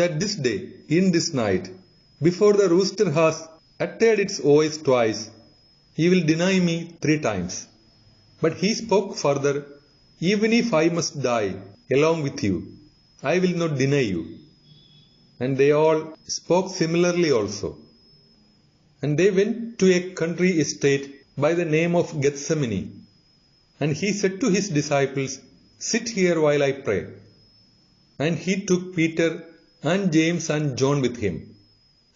that this day, in this night, before the rooster has uttered its voice twice, you will deny me 3 times. But he spoke further, "Even if I must die along with you, I will not deny you." And they all spoke similarly also. And they went to a country estate by the name of Gethsemane. And he said to his disciples, "Sit here while I pray." And he took Peter and James and John with him.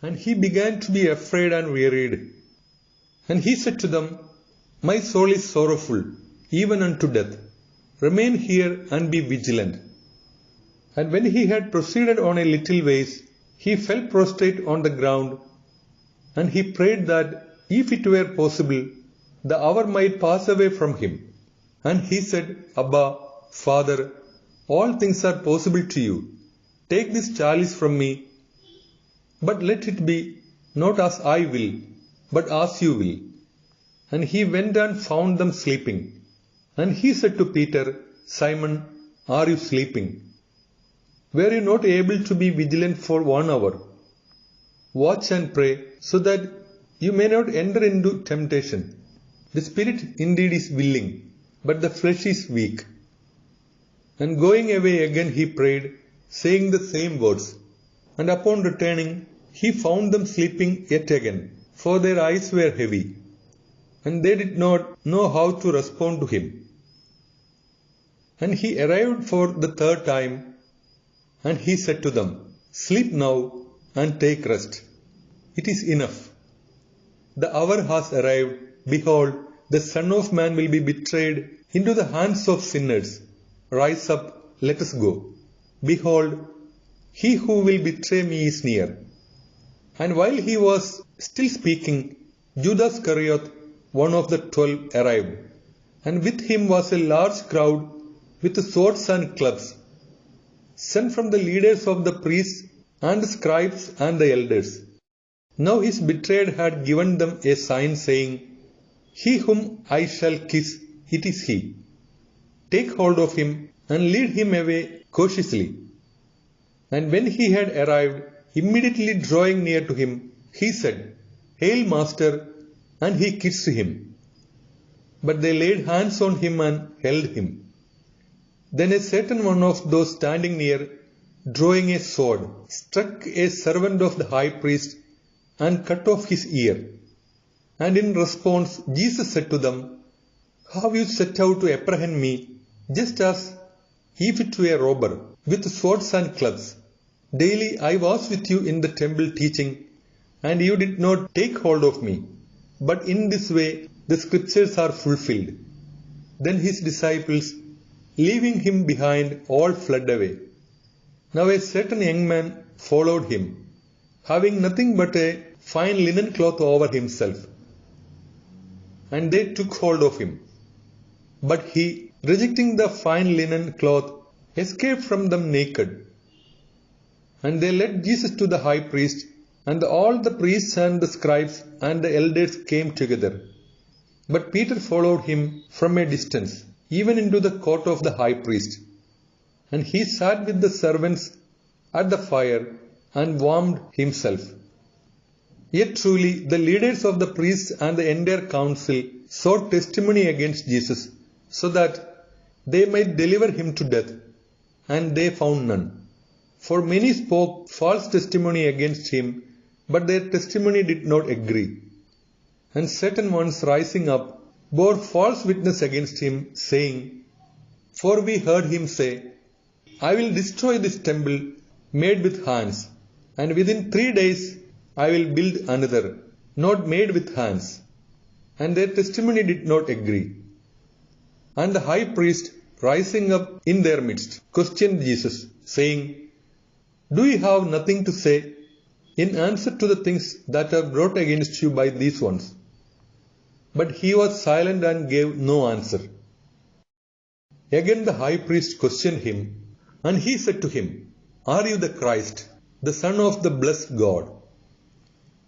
And he began to be afraid and wearied. And he said to them, "My soul is sorrowful, even unto death. Remain here and be vigilant." And when he had proceeded on a little ways, he fell prostrate on the ground, and he prayed that, if it were possible, the hour might pass away from him. And he said, "Abba, Father, all things are possible to you. Take this chalice from me, but let it be not as I will, but as you will." And he went and found them sleeping. And he said to Peter, "Simon, are you sleeping? Were you not able to be vigilant for 1 hour? Watch and pray, so that you may not enter into temptation. The spirit indeed is willing, but the flesh is weak." And going away again he prayed, saying the same words. And upon returning, he found them sleeping yet again, for their eyes were heavy, and they did not know how to respond to him. And he arrived for the 3rd time, and he said to them, "Sleep now and take rest. It is enough. The hour has arrived. Behold, the Son of Man will be betrayed into the hands of sinners. Rise up, let us go. Behold, he who will betray me is near." And while he was still speaking, Judas Iscariot, one of the 12, arrived, and with him was a large crowd with swords and clubs, sent from the leaders of the priests and the scribes and the elders. Now his betrayer had given them a sign, saying, "He whom I shall kiss, it is he. Take hold of him and lead him away cautiously." And when he had arrived, immediately drawing near to him, he said, "Hail, Master," and he kissed him. But they laid hands on him and held him. Then a certain one of those standing near, drawing a sword, struck a servant of the high priest and cut off his ear. And in response, Jesus said to them, "Have you set out to apprehend me, just as if it were a robber, with swords and clubs? Daily I was with you in the temple teaching, and you did not take hold of me. But in this way the scriptures are fulfilled." Then his disciples, leaving him behind, all fled away. Now a certain young man followed him, having nothing but a fine linen cloth over himself. And they took hold of him. But he, rejecting the fine linen cloth, escaped from them naked. And they led Jesus to the high priest, and all the priests and the scribes and the elders came together. But Peter followed him from a distance, even into the court of the high priest. and he sat with the servants at the fire and warmed himself. Yet truly the leaders of the priests and the entire council sought testimony against Jesus, so that they might deliver him to death, and they found none. For many spoke false testimony against him, but their testimony did not agree. And certain ones rising up bore false witness against him, saying, For we heard him say, I will destroy this temple made with hands, and within 3 days I will build another, not made with hands. And their testimony did not agree. And the high priest, rising up in their midst, questioned Jesus, saying, Do you have nothing to say in answer to the things that are brought against you by these ones? But he was silent and gave no answer. Again the high priest questioned him, and he said to him, Are you the Christ, the Son of the blessed God?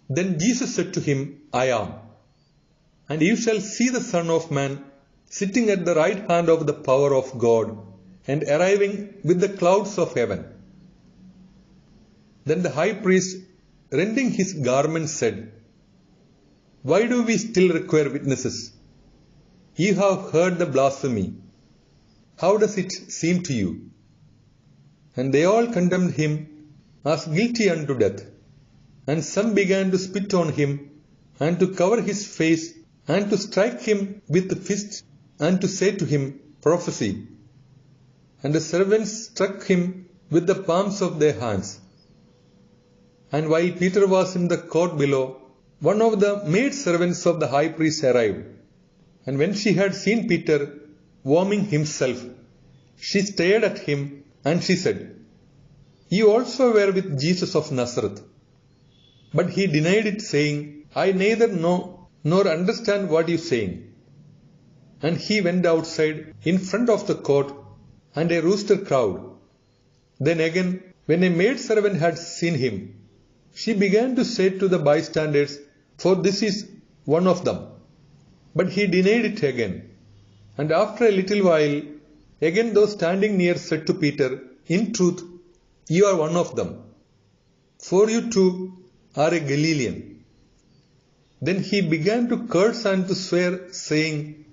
Then Jesus said to him, I am. And you shall see the Son of Man sitting at the right hand of the power of God, and arriving with the clouds of heaven. Then the high priest, rending his garments, said, Why do we still require witnesses? You have heard the blasphemy. How does it seem to you? And they all condemned him as guilty unto death. And some began to spit on him, and to cover his face, and to strike him with the fists, and to say to him, Prophesy. And the servants struck him with the palms of their hands. And while Peter was in the court below, one of the maid servants of the high priest arrived. And when she had seen Peter warming himself, she stared at him, and she said, You also were with Jesus of Nazareth. But he denied it, saying, I neither know nor understand what you are saying. And he went outside in front of the court, and a rooster crowed. Then again, when a maidservant had seen him, she began to say to the bystanders, For this is one of them. But he denied it again. And after a little while, again those standing near said to Peter, In truth, you are one of them, for you too are a Galilean. Then he began to curse and to swear, saying,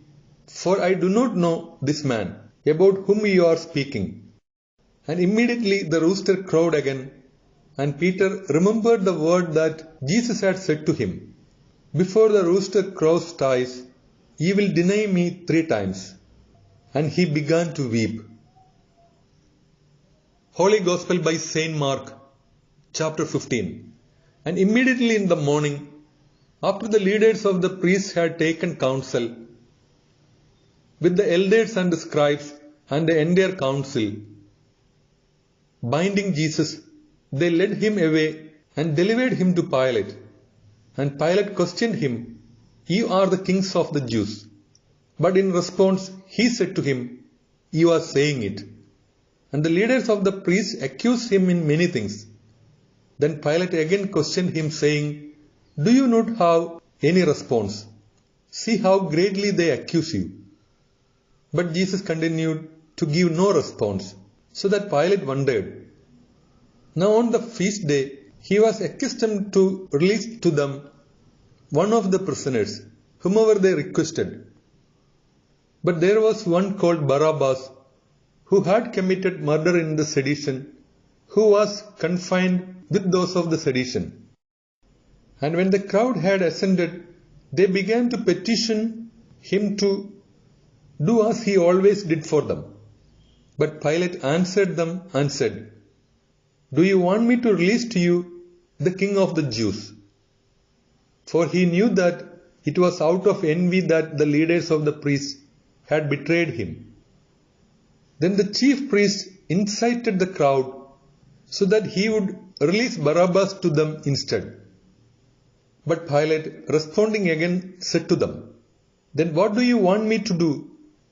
For I do not know this man, about whom you are speaking. And immediately the rooster crowed again, and Peter remembered the word that Jesus had said to him, Before the rooster crows twice, ye will deny me 3 times. And he began to weep. Holy Gospel by Saint Mark, chapter 15. And immediately in the morning, after the leaders of the priests had taken counsel, with the elders and the scribes and the entire council, binding Jesus, they led him away and delivered him to Pilate. And Pilate questioned him, You are the kings of the Jews. But in response, he said to him, You are saying it. And the leaders of the priests accused him in many things. Then Pilate again questioned him, saying, Do you not have any response? See how greatly they accuse you. But Jesus continued to give no response, so that Pilate wondered. Now on the feast day, he was accustomed to release to them one of the prisoners, whomever they requested. But there was one called Barabbas, who had committed murder in the sedition, who was confined with those of the sedition. And when the crowd had assembled, they began to petition him to do as he always did for them. But Pilate answered them and said, Do you want me to release to you the king of the Jews? For he knew that it was out of envy that the leaders of the priests had betrayed him. Then the chief priests incited the crowd so that he would release Barabbas to them instead. But Pilate, responding again, said to them, Then what do you want me to do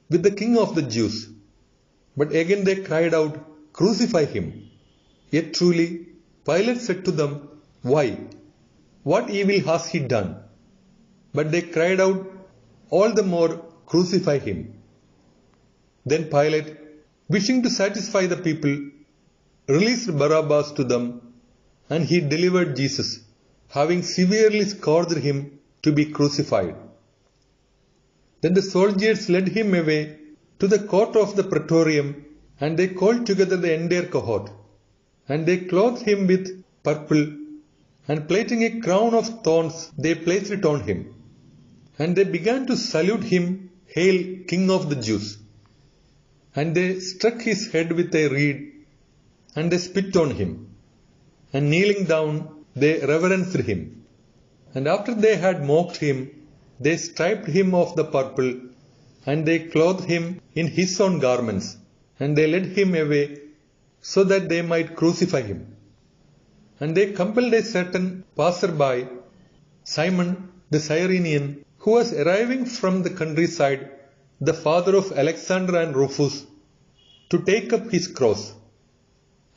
with the king of the Jews? But again they cried out, Crucify him. Yet truly, Pilate said to them, Why? What evil has he done? But they cried out all the more, Crucify him. Then Pilate, wishing to satisfy the people, released Barabbas to them, and he delivered Jesus, having severely scourged him, to be crucified. Then the soldiers led him away to the court of the praetorium, and they called together the entire cohort. And they clothed him with purple, and plaiting a crown of thorns, they placed it on him. And they began to salute him, "Hail, King of the Jews!" And they struck his head with a reed, and they spit on him. And kneeling down, they reverenced him. And after they had mocked him, they striped him of the purple, and they clothed him in his own garments, and they led him away, so that they might crucify him. And they compelled a certain passer-by, Simon the Cyrenian, who was arriving from the countryside, the father of Alexander and Rufus, to take up his cross.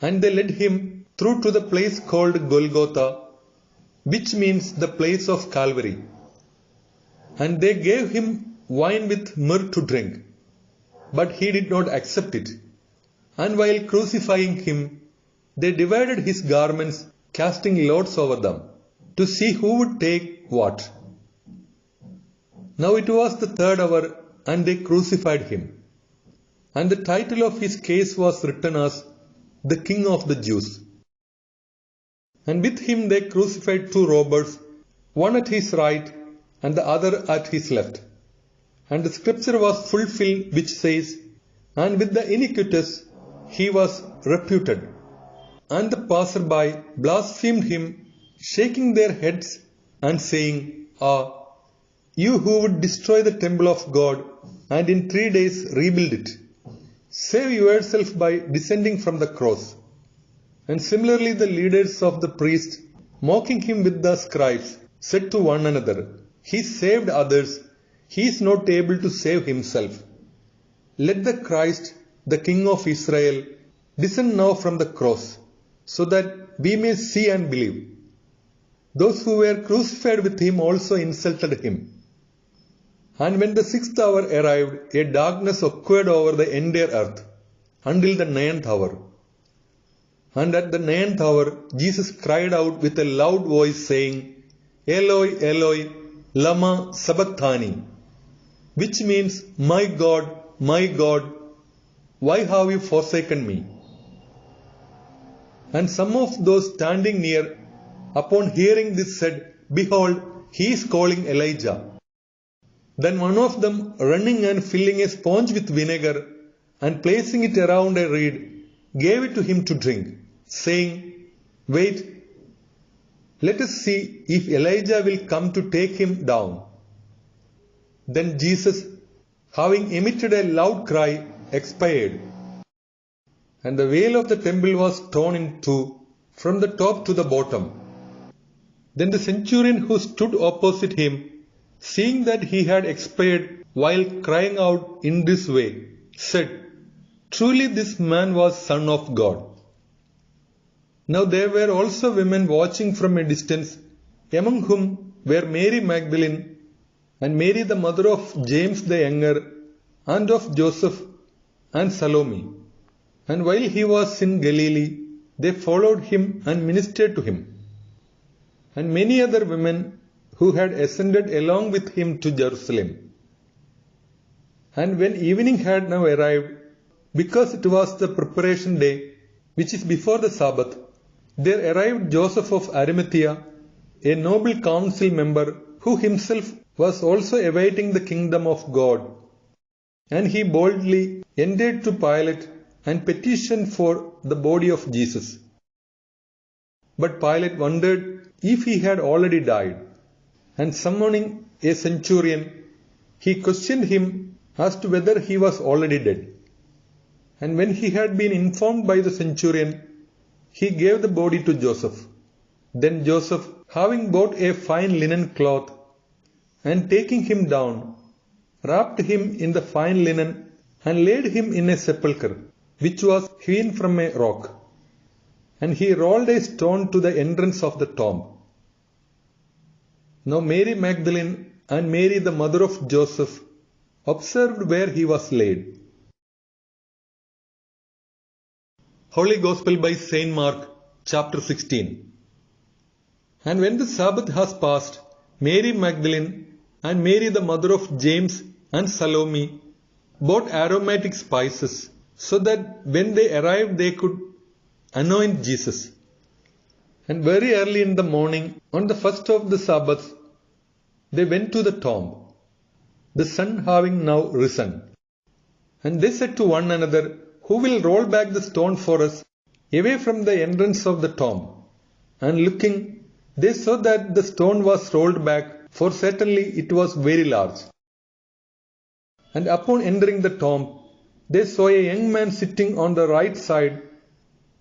And they led him through to the place called Golgotha, which means the place of Calvary. And they gave him wine with myrrh to drink, but he did not accept it. And while crucifying him, they divided his garments, casting lots over them, to see who would take what. Now it was the 3rd hour, and they crucified him. And the title of his case was written as the King of the Jews. And with him they crucified 2 robbers, one at his right and the other at his left. And the scripture was fulfilled which says, "And with the iniquitous he was reputed." And the passer-by blasphemed him, shaking their heads and saying, "Ah, you who would destroy the temple of God and in 3 days rebuild it, save yourself by descending from the cross." And similarly the leaders of the priests, mocking him with the scribes, said to one another, "He saved others, he is not able to save himself. Let the Christ, the King of Israel, descend now from the cross, so that we may see and believe." Those who were crucified with him also insulted him. And when the 6th hour arrived, a darkness occurred over the entire earth, until the 9th hour. And at the 9th hour, Jesus cried out with a loud voice, saying, "Eloi, Eloi, lama sabachthani," which means, my God, why have you forsaken me?" And some of those standing near, upon hearing this, said, "Behold, he is calling Elijah." Then one of them, running and filling a sponge with vinegar, and placing it around a reed, gave it to him to drink, saying, "Wait, let us see if Elijah will come to take him down." Then Jesus, having emitted a loud cry, expired. And the veil of the temple was torn in two, from the top to the bottom. Then the centurion who stood opposite him, seeing that he had expired while crying out in this way, said, "Truly this man was Son of God." Now there were also women watching from a distance, among whom were Mary Magdalene, and Mary the mother of James the younger, and of Joseph, and Salome. And while he was in Galilee, they followed him and ministered to him. And many other women who had ascended along with him to Jerusalem. And when evening had now arrived, because it was the preparation day, which is before the Sabbath, there arrived Joseph of Arimathea, a noble council member, who himself was also awaiting the kingdom of God. And he boldly entered to Pilate and petitioned for the body of Jesus. But Pilate wondered if he had already died, and summoning a centurion, he questioned him as to whether he was already dead. And when he had been informed by the centurion, he gave the body to Joseph. Then Joseph, having bought a fine linen cloth, and taking him down, wrapped him in the fine linen, and laid him in a sepulchre, which was hewn from a rock. And he rolled a stone to the entrance of the tomb. Now Mary Magdalene and Mary the mother of Joseph observed where he was laid. Holy Gospel by Saint Mark, chapter 16. And when the Sabbath has passed, Mary Magdalene and Mary the mother of James and Salome bought aromatic spices, so that when they arrived they could anoint Jesus. And very early in the morning, on the first of the Sabbath, they went to the tomb, the sun having now risen. And they said to one another, "Who will roll back the stone for us away from the entrance of the tomb?" And looking, they saw that the stone was rolled back, for certainly it was very large. And upon entering the tomb, they saw a young man sitting on the right side,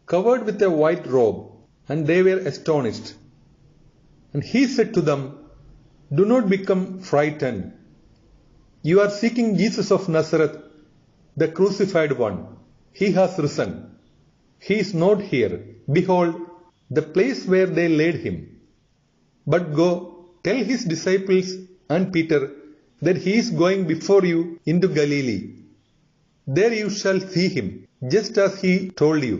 covered with a white robe, and they were astonished. And he said to them, "Do not become frightened. You are seeking Jesus of Nazareth, the crucified one. He has risen. He is not here. Behold, the place where they laid him. But go, tell his disciples and Peter that he is going before you into Galilee. There you shall see him, just as he told you."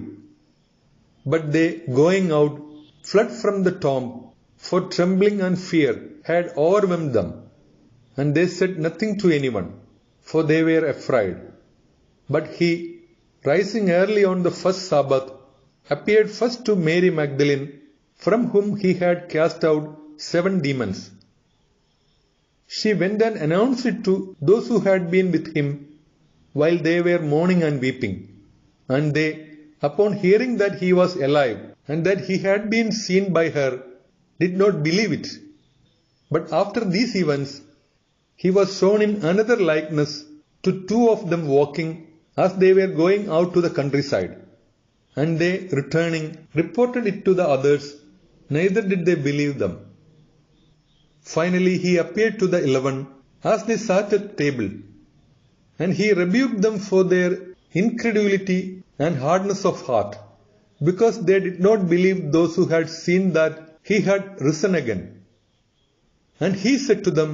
But they, going out, fled from the tomb, for trembling and fear had overwhelmed them. And they said nothing to anyone, for they were afraid. But he, rising early on the first Sabbath, appeared first to Mary Magdalene, from whom he had cast out 7 demons. She went and announced it to those who had been with him, while they were mourning and weeping. And they, upon hearing that he was alive, and that he had been seen by her, did not believe it. But after these events, he was shown in another likeness to 2 of them walking, as they were going out to the countryside. And they, returning, reported it to the others, neither did they believe them. Finally he appeared to the 11, as they sat at table. And he rebuked them for their incredulity and hardness of heart, because they did not believe those who had seen that he had risen again. And he said to them,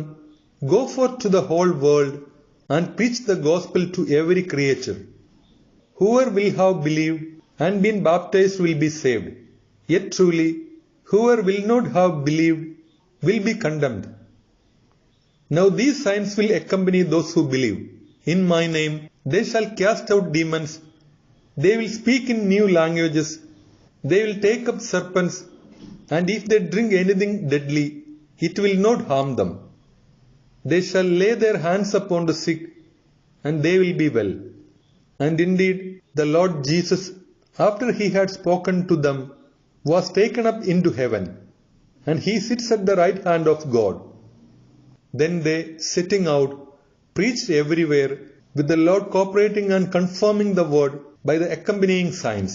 "Go forth to the whole world, and preach the gospel to every creature. Whoever will have believed and been baptized will be saved. Yet truly, whoever will not have believed will be condemned. Now these signs will accompany those who believe. In my name they shall cast out demons. They will speak in new languages. They will take up serpents, and if they drink anything deadly, it will not harm them. They shall lay their hands upon the sick, and they will be well." And indeed, the Lord Jesus, after he had spoken to them, was taken up into heaven, and he sits at the right hand of God. Then they, setting out, preached everywhere, with the Lord cooperating and confirming the word by the accompanying signs.